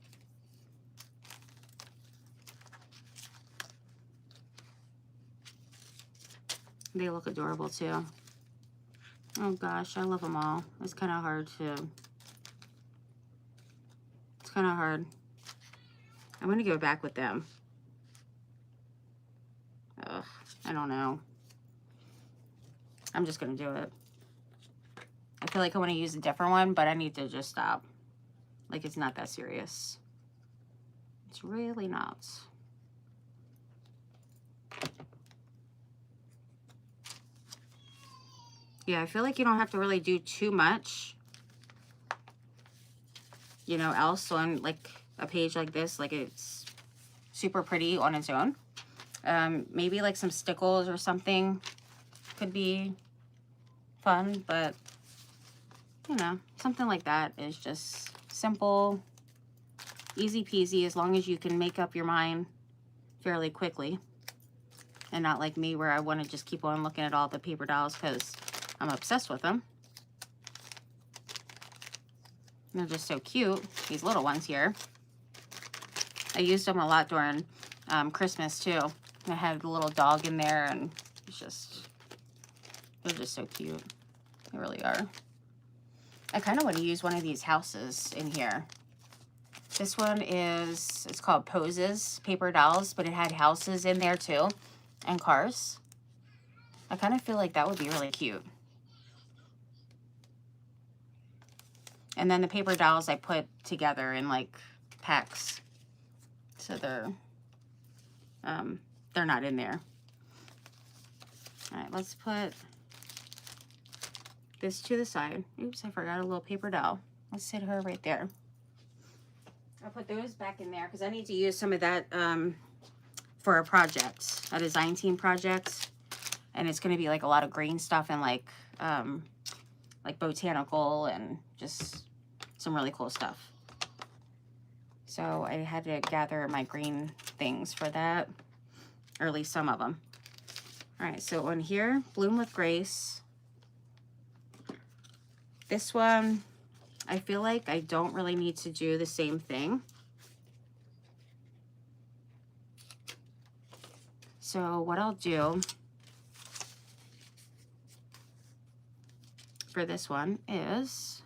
They look adorable too. Oh gosh, I love them all. It's kind of hard to... It's kind of hard. I'm going to go back with them. Ugh, I don't know. I'm just going to do it. I feel like I want to use a different one, but I need to just stop. Like, it's not that serious. It's really not. Yeah, I feel like you don't have to really do too much, you know, else on like a page like this. Like, it's super pretty on its own. Maybe like some stickles or something could be fun, but you know, something like that is just simple, easy peasy, as long as you can make up your mind fairly quickly. And not like me, where I want to just keep on looking at all the paper dolls because I'm obsessed with them. They're just so cute, these little ones here. I used them a lot during Christmas too. I had the little dog in there, and it's just, they're just so cute. They really are. I kind of want to use one of these houses in here. This one is, it's called Poses Paper Dolls, but it had houses in there too, and cars. I kind of feel like that would be really cute. And then the paper dolls I put together in like packs, so they're not in there. All right, let's put this to the side. Oops, I forgot a little paper doll. Let's sit her right there. I'll put those back in there because I need to use some of that for a project, a design team project. And it's going to be like a lot of green stuff and like botanical and just some really cool stuff. So I had to gather my green things for that, or at least some of them. All right, so on here, Bloom with Grace. This one, I feel like I don't really need to do the same thing. So what I'll do for this one is,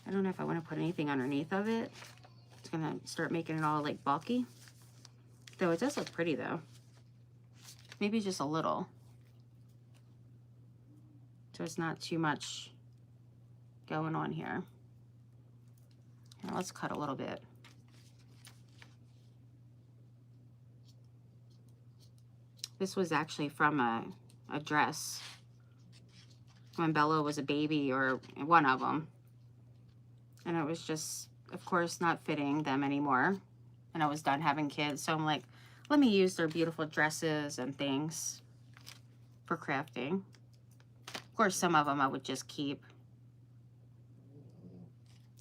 I don't know if I want to put anything underneath of it. It's gonna start making it all like bulky. Though it does look pretty though. Maybe just a little. So it's not too much going on here. Now let's cut a little bit. This was actually from a dress when Bella was a baby, or one of them. And it was just, of course, not fitting them anymore. And I was done having kids. So I'm like, let me use their beautiful dresses and things for crafting. Of course, some of them I would just keep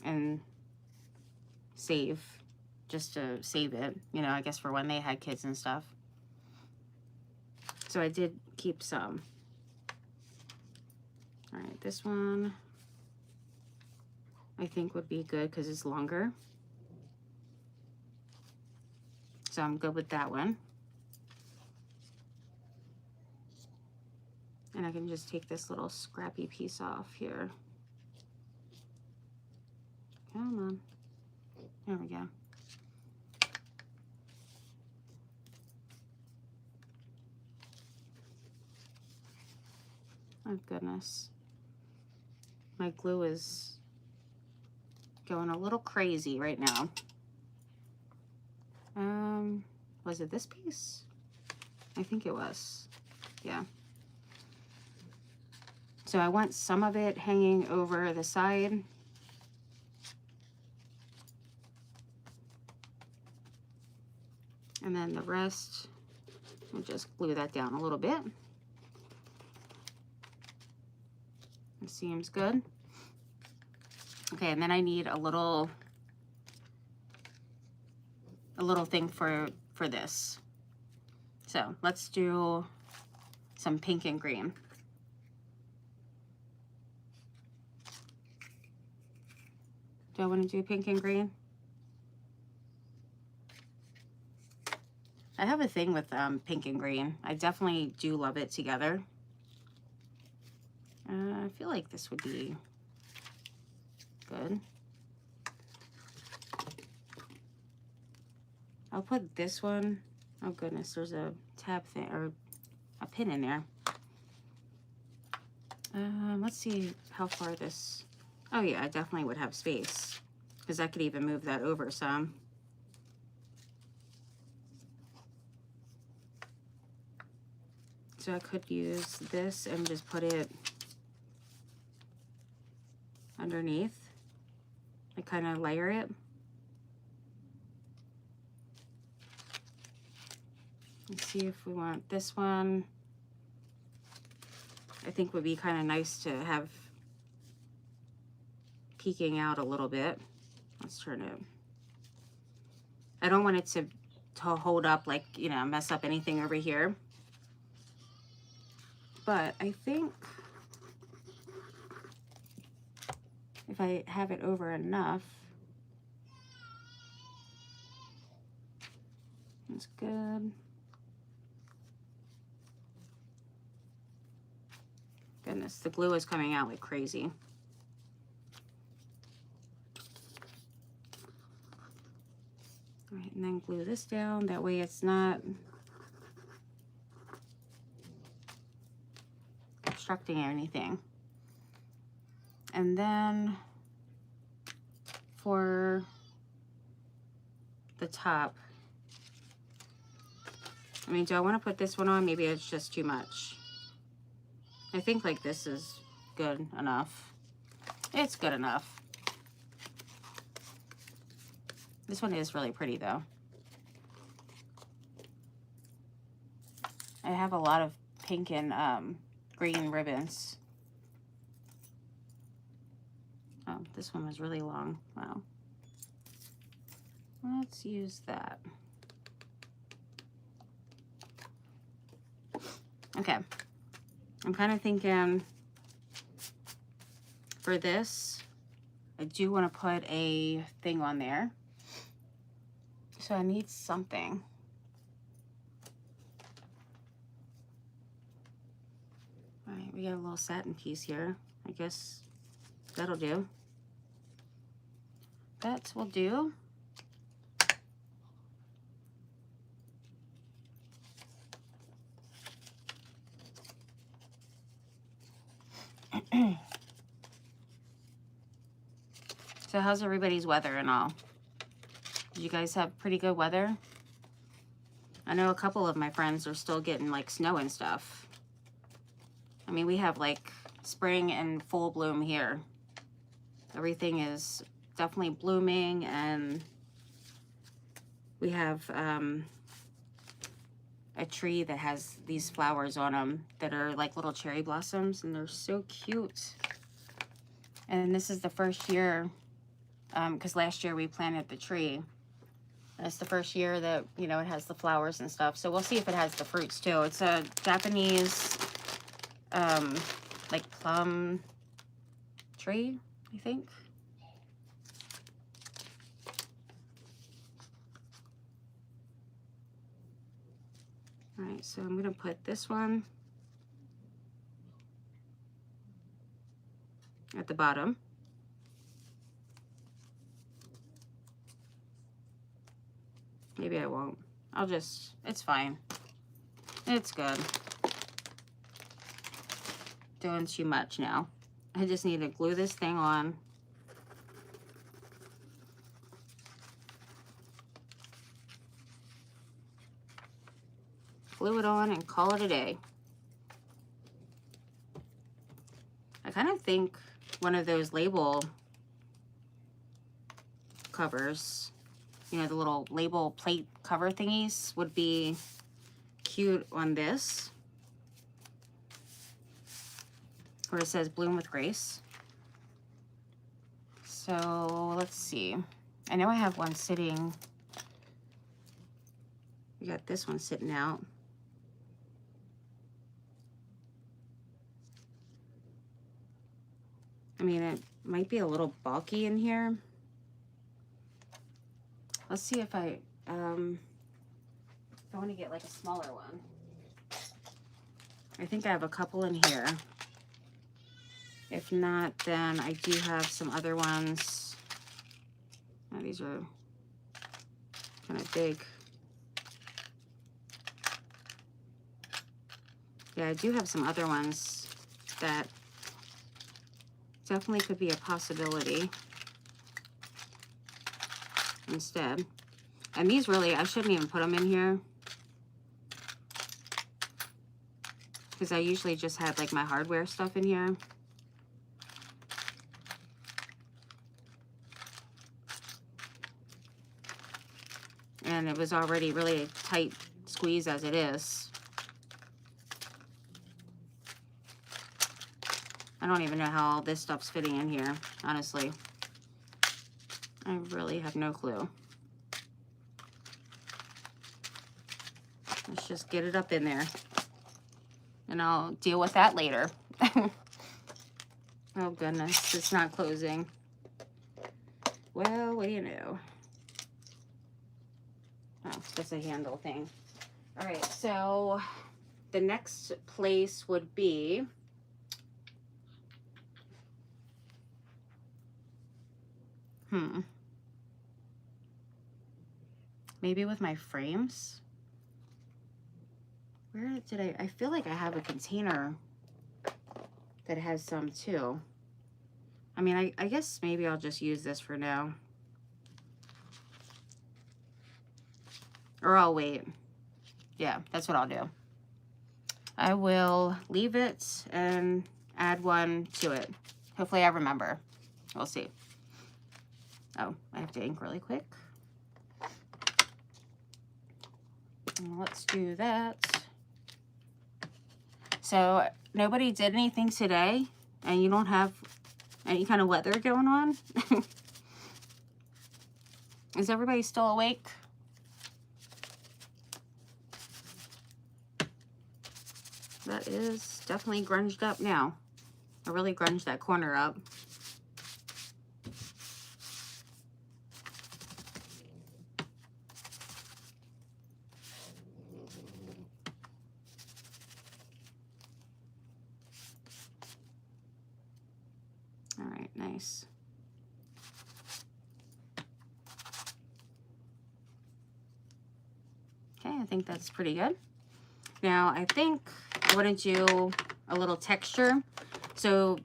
and save, just to save it, you know, I guess for when they had kids and stuff. So I did keep some. All right, this one I think would be good because it's longer. So I'm good with that one. And I can just take this little scrappy piece off here. Come on. There we go. Oh goodness. My glue is going a little crazy right now. Was it this piece? I think it was. Yeah. So I want some of it hanging over the side. And then the rest, we'll just glue that down a little bit. It seems good. Okay, and then I need a little thing for this. So let's do some pink and green. Do I want to do pink and green? I have a thing with pink and green. I definitely do love it together. I feel like this would be good. I'll put this one. Oh goodness, there's a tab thing or a pin in there. Let's see how far this. Oh yeah, I definitely would have space because I could even move that over some. So I could use this and just put it underneath. I kind of layer it. Let's see if we want this one. I think would be kind of nice to have peeking out a little bit. Let's turn it. I don't want it to hold up, like, you know, mess up anything over here. But I think if I have it over enough, that's good. Goodness, the glue is coming out like crazy. All right, and then glue this down. That way it's not obstructing anything. And then for the top, I mean, do I want to put this one on? Maybe it's just too much. I think like this is good enough. It's good enough. This one is really pretty though. I have a lot of pink and green ribbons. Oh, this one was really long. Wow. Let's use that. Okay. I'm kind of thinking for this, I do want to put a thing on there. So I need something. All right, we got a little satin piece here. I guess that'll do. That will do. So how's everybody's weather and all? Did you guys have pretty good weather? I know a couple of my friends are still getting like snow and stuff. I mean, we have like spring in full bloom here. Everything is definitely blooming, and we have a tree that has these flowers on them that are like little cherry blossoms, and they're so cute. And this is the first year, because last year we planted the tree. And it's the first year that, you know, it has the flowers and stuff. So we'll see if it has the fruits too. It's a Japanese, like plum tree, I think. All right, so I'm gonna put this one at the bottom. Maybe I won't. I'll just, it's fine. It's good. Doing too much now. I just need to glue this thing on. Glue it on and call it a day. I kind of think one of those label covers, you know, the little label plate cover thingies would be cute on this, where it says Bloom with Grace. So let's see. I know I have one sitting. We got this one sitting out. I mean, it might be a little bulky in here. Let's see if I want to get like a smaller one. I think I have a couple in here. If not, then I do have some other ones. Oh, these are kind of big. Yeah, I do have some other ones that definitely could be a possibility instead. And these really, I shouldn't even put them in here, because I usually just have like my hardware stuff in here. And it was already really a tight squeeze as it is. I don't even know how all this stuff's fitting in here, honestly. I really have no clue. Let's just get it up in there. And I'll deal with that later. Oh goodness, it's not closing. Well, what do you know? Oh, it's just a handle thing. All right, so the next place would be maybe with my frames. Where did I feel like I have a container that has some too. I mean, I guess maybe I'll just use this for now. Or I'll wait. Yeah, that's what I'll do. I will leave it and add one to it. Hopefully I remember. We'll see. Oh, I have to ink really quick. Let's do that. So nobody did anything today, and you don't have any kind of weather going on? Is everybody still awake? That is definitely grunged up now. I really grunged that corner up. All right, nice. Okay, I think that's pretty good. Now, I think I want to do a little texture. So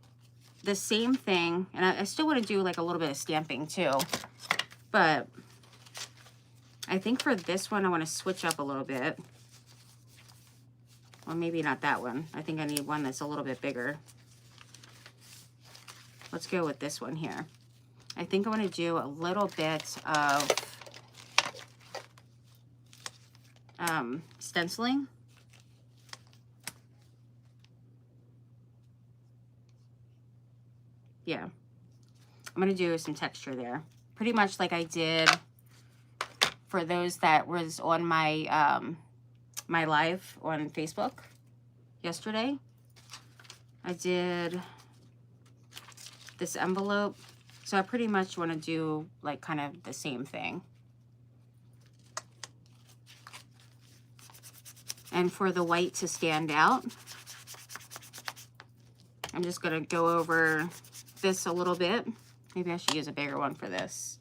the same thing, and I still want to do like a little bit of stamping too, but I think for this one, I want to switch up a little bit. Well, maybe not that one. I think I need one that's a little bit bigger. Let's go with this one here. I think I want to do a little bit of stenciling. Yeah, I'm going to do some texture there. Pretty much like I did for those that was on my my live on Facebook yesterday. I did this envelope. So I pretty much want to do like kind of the same thing. And for the white to stand out, I'm just going to go over this a little bit. Maybe I should use a bigger one for this.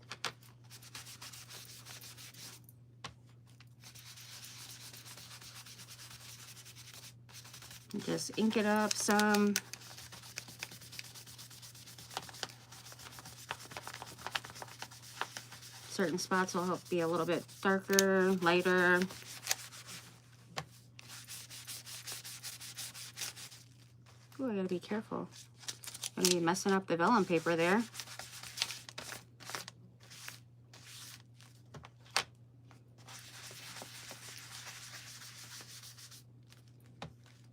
Just ink it up some. Certain spots will help be a little bit darker, lighter. Ooh, I gotta be careful. Gonna be messing up the vellum paper there.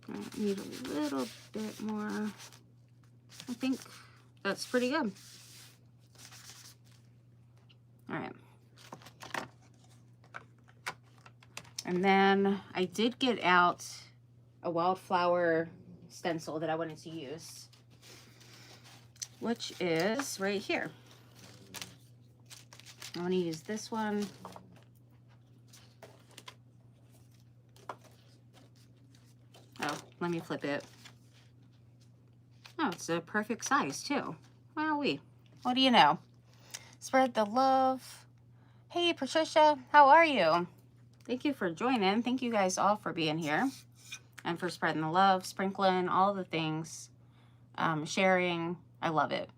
I need a little bit more. I think that's pretty good. All right. And then I did get out a wildflower stencil that I wanted to use, which is right here. I want to use this one. Oh, let me flip it. Oh, it's a perfect size too. Wowee. What do you know? Spread the love. Hey, Patricia, how are you? Thank you for joining. Thank you guys all for being here. and for spreading the love, sprinkling, all the things, sharing. I love it.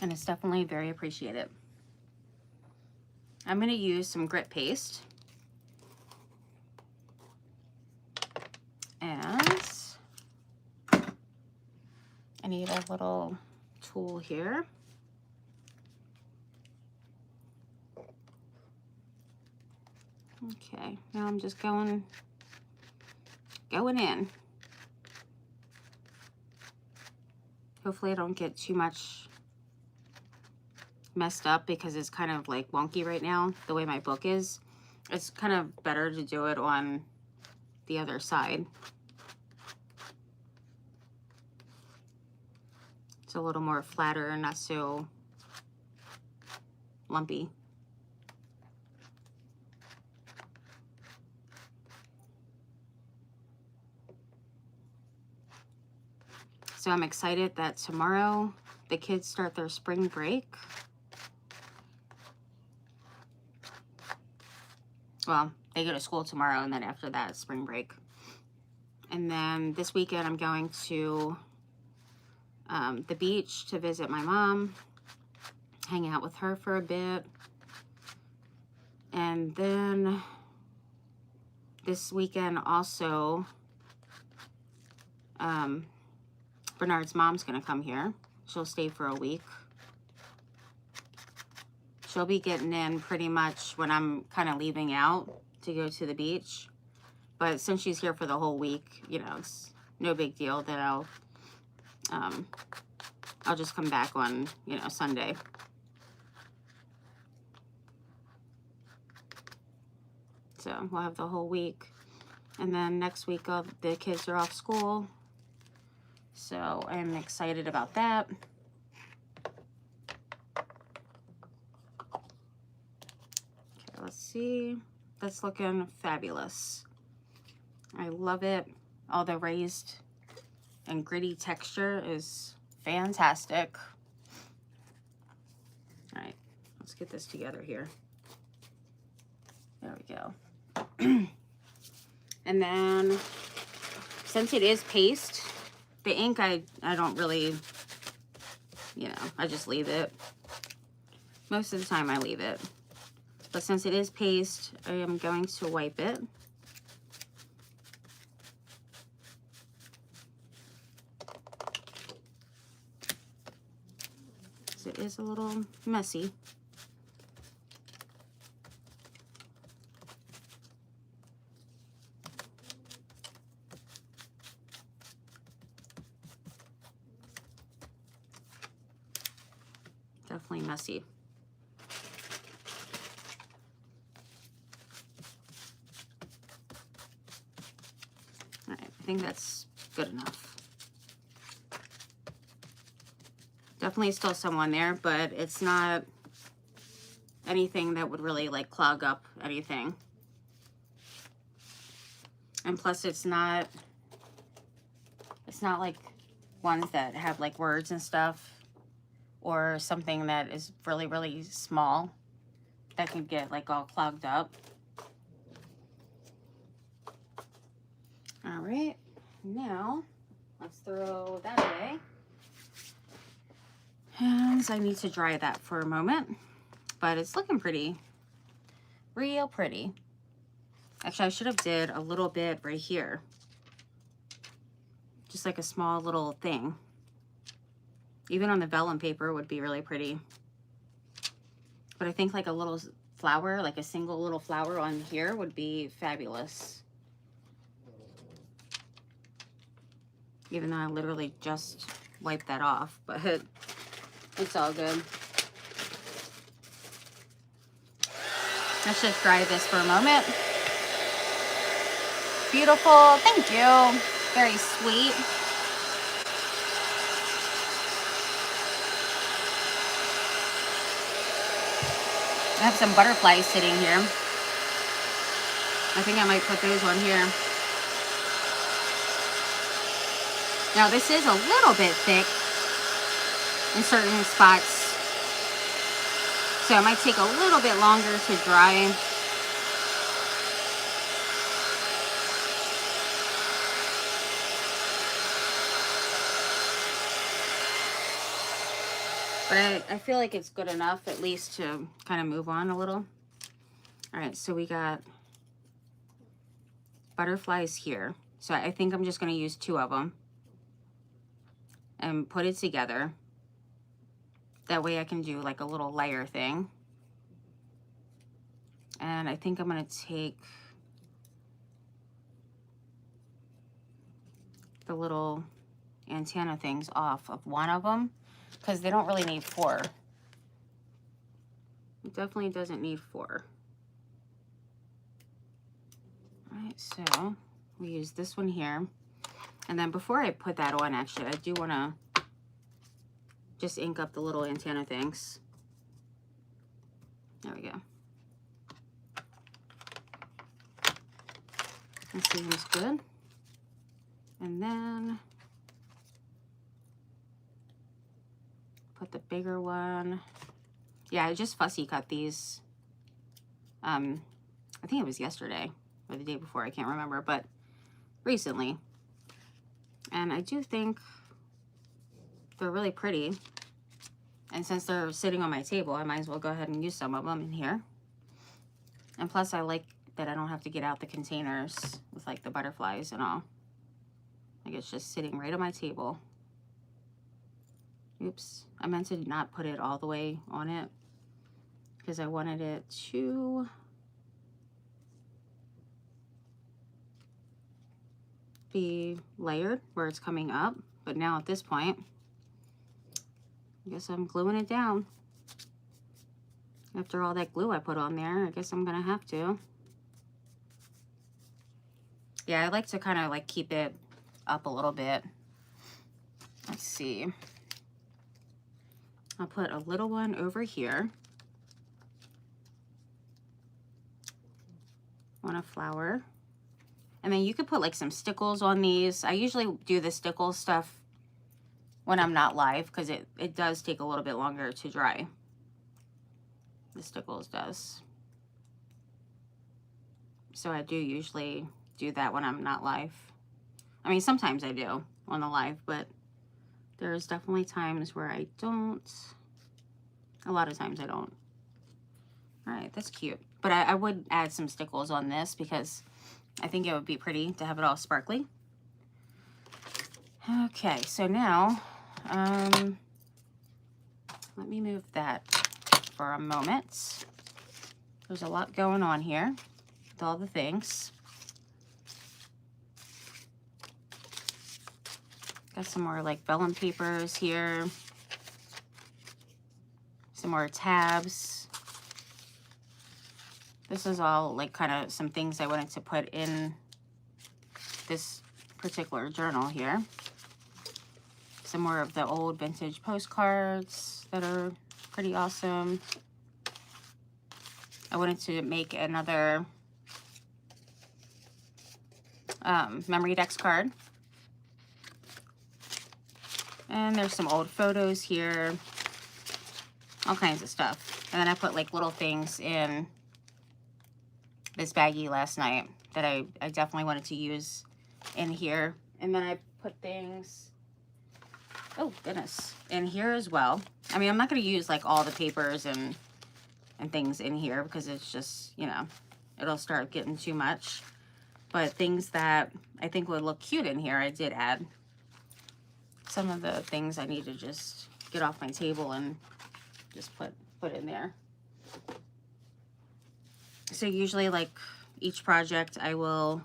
And it's definitely very appreciated. I'm going to use some grit paste. And I need a little tool here. Okay, now I'm just going in. Hopefully I don't get too much messed up because it's kind of like wonky right now, the way my book is. It's kind of better to do it on the other side. It's a little more flatter and not so lumpy. So I'm excited that tomorrow the kids start their spring break. Well, they go to school tomorrow, and then after that, spring break. And then this weekend, I'm going to the beach to visit my mom, hang out with her for a bit. And then this weekend also, Bernard's mom's going to come here. She'll stay for a week. She'll be getting in pretty much when I'm kind of leaving out to go to the beach. But since she's here for the whole week, you know, it's no big deal that I'll just come back on, you know, Sunday. So we'll have the whole week. And then next week, the kids are off school. So I'm excited about that. Okay, let's see. That's looking fabulous. I love it. All the raised and gritty texture is fantastic. All right, let's get this together here. There we go. And then, since it is paste, the ink I don't really, you know, I just leave it. Most of the time I leave it. But since it is paste, I am going to wipe it. So it is a little messy. Definitely messy. All right, I think that's good enough. Definitely still some on there, but it's not anything that would really like clog up anything. And plus it's not like ones that have like words and stuff, or something that is really, really small that can get like all clogged up. All right, now let's throw that away. And I need to dry that for a moment, but it's looking pretty, real pretty. Actually, I should have did a little bit right here. Just like a small little thing. Even on the vellum paper would be really pretty. But I think like a little flower, like a single little flower on here would be fabulous. Even though I literally just wiped that off, but it's all good. Let's just dry this for a moment. Beautiful, thank you. Very sweet. I have some butterflies sitting here. I think I might put those on here. Now this is a little bit thick in certain spots, so it might take a little bit longer to dry. But I feel like it's good enough at least to kind of move on a little. All right, so we got butterflies here. So I think I'm just going to use 2 of them and put it together. That way I can do like a little layer thing. And I think I'm going to take the little antenna things off of one of them because they don't really need 4. It definitely doesn't need 4. All right, so we use this one here. And then before I put that on, actually, I do want to just ink up the little antenna things. There we go. That seems good. And then put the bigger one. Yeah, I just fussy cut these. I think it was yesterday or the day before, I can't remember, but recently. And I do think they're really pretty. And since they're sitting on my table, I might as well go ahead and use some of them in here. And plus I like that I don't have to get out the containers with like the butterflies and all. Like it's just sitting right on my table. Oops, I meant to not put it all the way on it because I wanted it to be layered where it's coming up. But now at this point, I guess I'm gluing it down. After all that glue I put on there, I guess I'm gonna have to. Yeah, I like to kind of like keep it up a little bit. Let's see. I'll put a little one over here on a flower. And then you could put like some stickles on these. I usually do the stickle stuff when I'm not live because it does take a little bit longer to dry. The stickles does. So I do usually do that when I'm not live. I mean, sometimes I do on the live, but there's definitely times where I don't. A lot of times I don't. All right, that's cute. But I would add some stickles on this because I think it would be pretty to have it all sparkly. Okay, so now, let me move that for a moment. There's a lot going on here with all the things. Got some more like vellum papers here. Some more tabs. This is all like kind of some things I wanted to put in this particular journal here. Some more of the old vintage postcards that are pretty awesome. I wanted to make another memory decks card. And there's some old photos here. All kinds of stuff. And then I put like little things in this baggie last night that I definitely wanted to use in here. And then I put things, oh goodness, in here as well. I mean, I'm not going to use like all the papers and things in here because it's just, you know, it'll start getting too much. But things that I think would look cute in here, I did add. Some of the things I need to just get off my table and just put in there. So usually like each project I will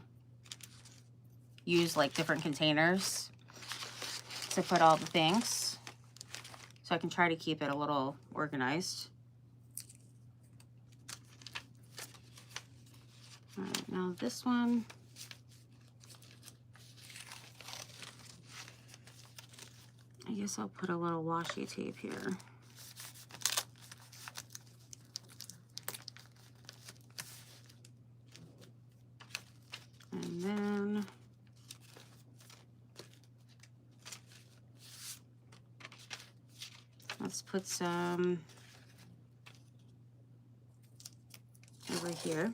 use like different containers to put all the things. So I can try to keep it a little organized. All right, now this one. I guess I'll put a little washi tape here. And then let's put some over here.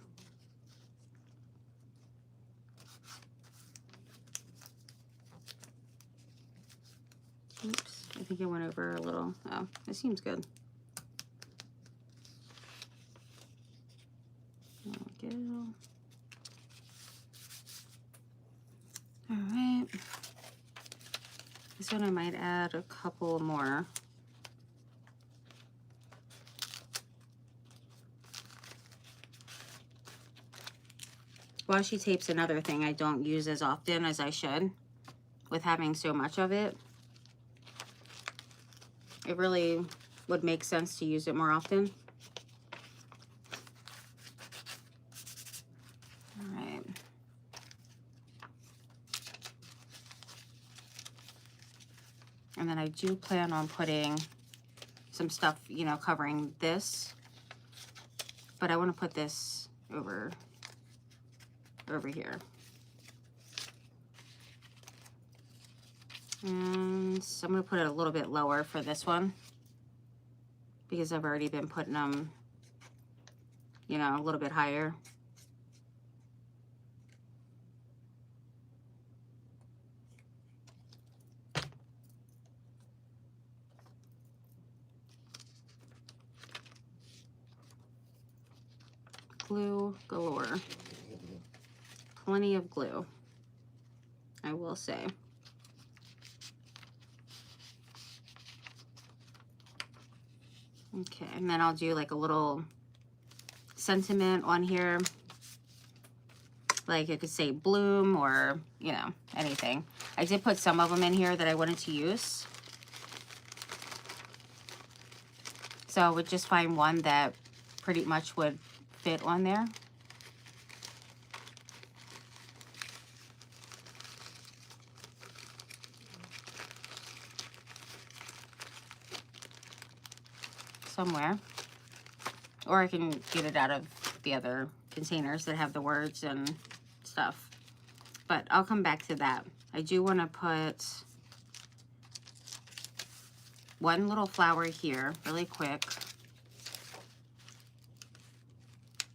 Oops, I think I went over a little. Oh, this seems good. There we go. All right. This one I might add a couple more. Washi tape's another thing I don't use as often as I should with having so much of it. It really would make sense to use it more often. All right. And then I do plan on putting some stuff, you know, covering this. But I want to put this over here. And so I'm going to put it a little bit lower for this one because I've already been putting them, you know, a little bit higher. Glue galore. Plenty of glue, I will say. Okay, and then I'll do like a little sentiment on here. Like it could say bloom or, you know, anything. I did put some of them in here that I wanted to use. So I would just find one that pretty much would fit on there. Somewhere. Or I can get it out of the other containers that have the words and stuff. But I'll come back to that. I do want to put one little flower here really quick.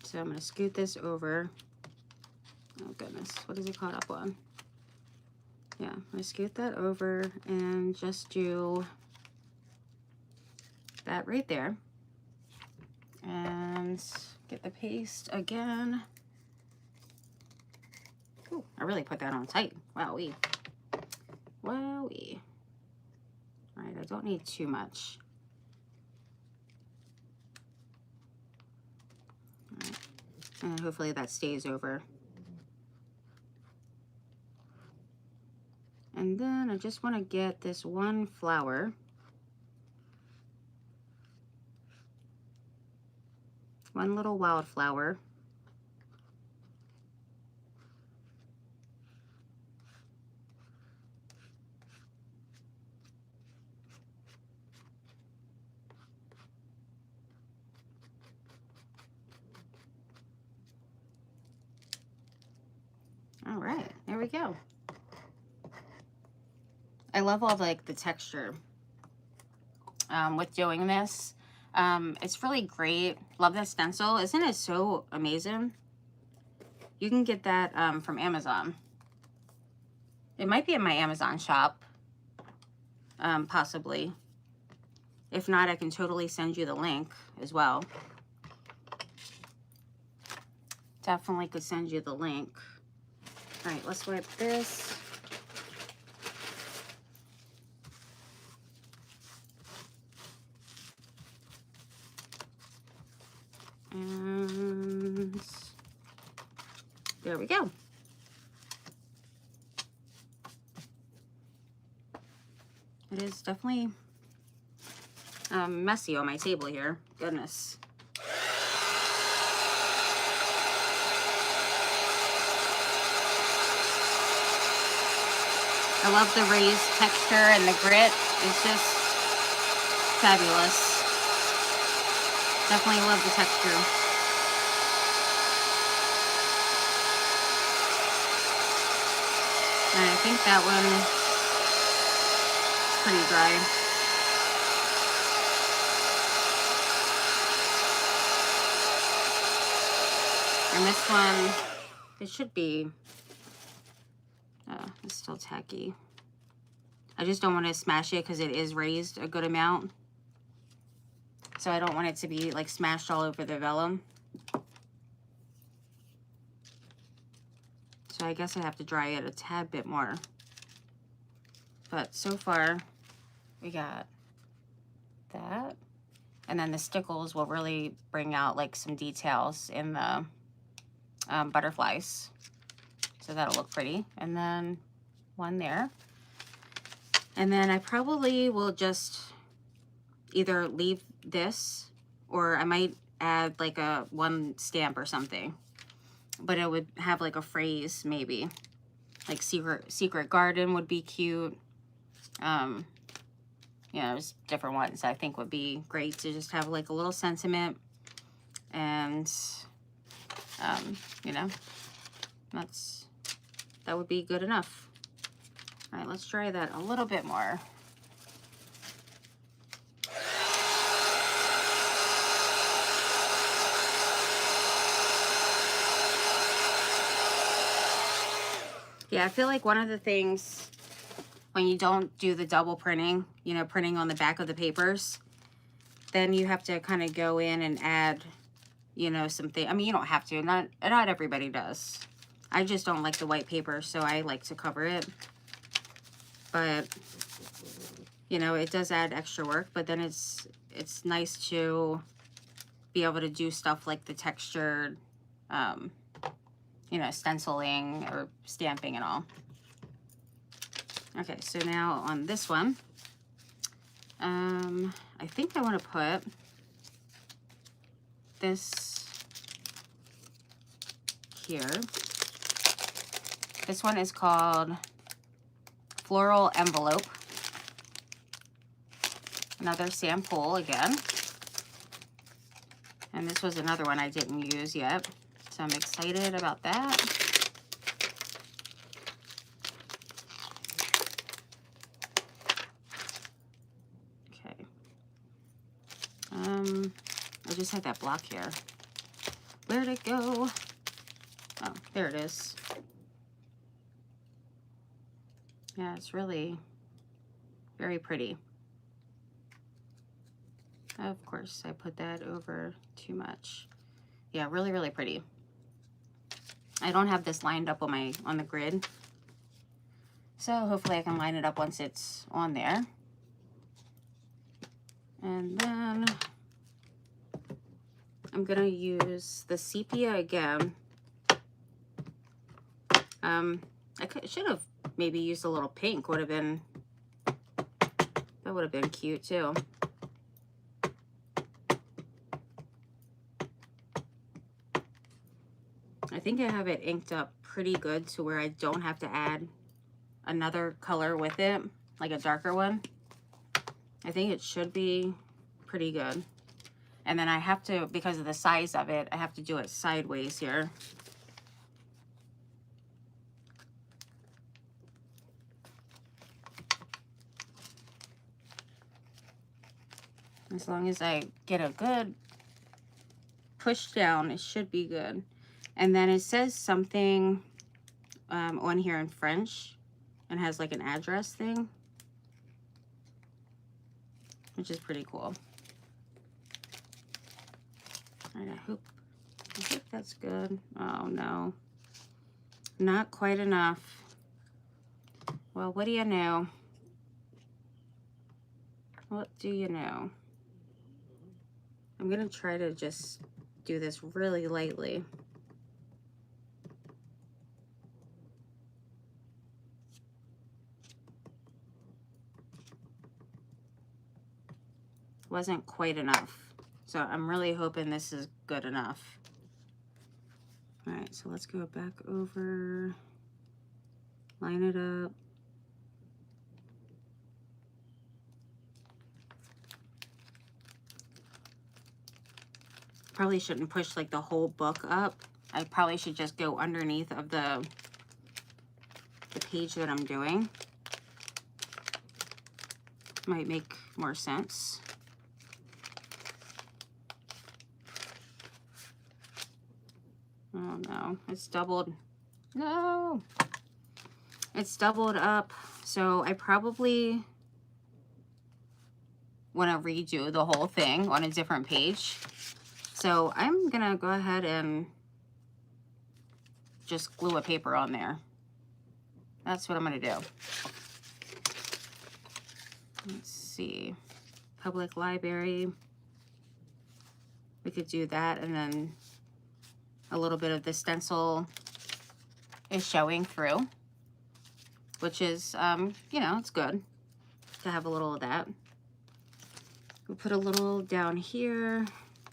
So I'm going to scoot this over. Oh goodness, what is it caught up on? Yeah, I'm going to scoot that over and just do that right there. And get the paste again. Ooh, I really put that on tight. Wowee. Wowee. All right, I don't need too much. All right. And hopefully that stays over. And then I just want to get this one flower. One little wildflower. All right, there we go. I love all like the texture with doing this. It's really great. Love the stencil. Isn't it so amazing? You can get that from Amazon. It might be in my Amazon shop, possibly. If not, I can totally send you the link as well. Definitely could send you the link. All right, let's wipe this. And there we go. It is definitely messy on my table here. Goodness. I love the raised texture and the grit. It's just fabulous. Definitely love the texture. And I think that one is pretty dry. And this one, it should be, it's still tacky. I just don't want to smash it because it is raised a good amount. So I don't want it to be like smashed all over the vellum. So I guess I have to dry it a tad bit more. But so far, we got that. And then the stickles will really bring out like some details in the butterflies. So that'll look pretty. And then one there. And then I probably will just either leave this, or I might add like a one stamp or something. But it would have like a phrase maybe. Like secret garden would be cute. You know, there's different ones I think would be great to just have like a little sentiment. And, you know, that would be good enough. All right, let's try that a little bit more. Yeah, I feel like one of the things when you don't do the double printing, you know, printing on the back of the papers, then you have to kind of go in and add, you know, something. I mean, you don't have to. Not everybody does. I just don't like the white paper, so I like to cover it. But, you know, it does add extra work, but then it's nice to be able to do stuff like the textured, you know, stenciling or stamping and all. Okay, so now on this one, I think I want to put this here. This one is called Floral Envelope. Another sample again. And this was another one I didn't use yet, so I'm excited about that. I just had that block here. Where'd it go? Oh, there it is. Yeah, it's really very pretty. Of course, I put that over too much. Yeah, really, really pretty. I don't have this lined up on the grid, so hopefully I can line it up once it's on there. And then I'm gonna use the sepia again. I should have maybe used a little pink. That would have been cute too. I think I have it inked up pretty good to where I don't have to add another color with it, like a darker one. I think it should be pretty good. And then I have to, because of the size of it, I have to do it sideways here. As long as I get a good push down, it should be good. And then it says something on here in French and has like an address thing, which is pretty cool. All right, I hope that's good. Oh no, not quite enough. Well, what do you know? What do you know? I'm gonna try to just do this really lightly. Wasn't quite enough. So I'm really hoping this is good enough. All right, so let's go back over, line it up. Probably shouldn't push like the whole book up. I probably should just go underneath of the page that I'm doing. Might make more sense. Oh no, it's doubled. No, it's doubled up So I probably want to redo the whole thing on a different page. So I'm gonna go ahead and just glue a paper on there. That's what I'm gonna do. Let's see, public library. We could do that, and then a little bit of the stencil is showing through, which is, you know, it's good to have a little of that. We'll put a little down here.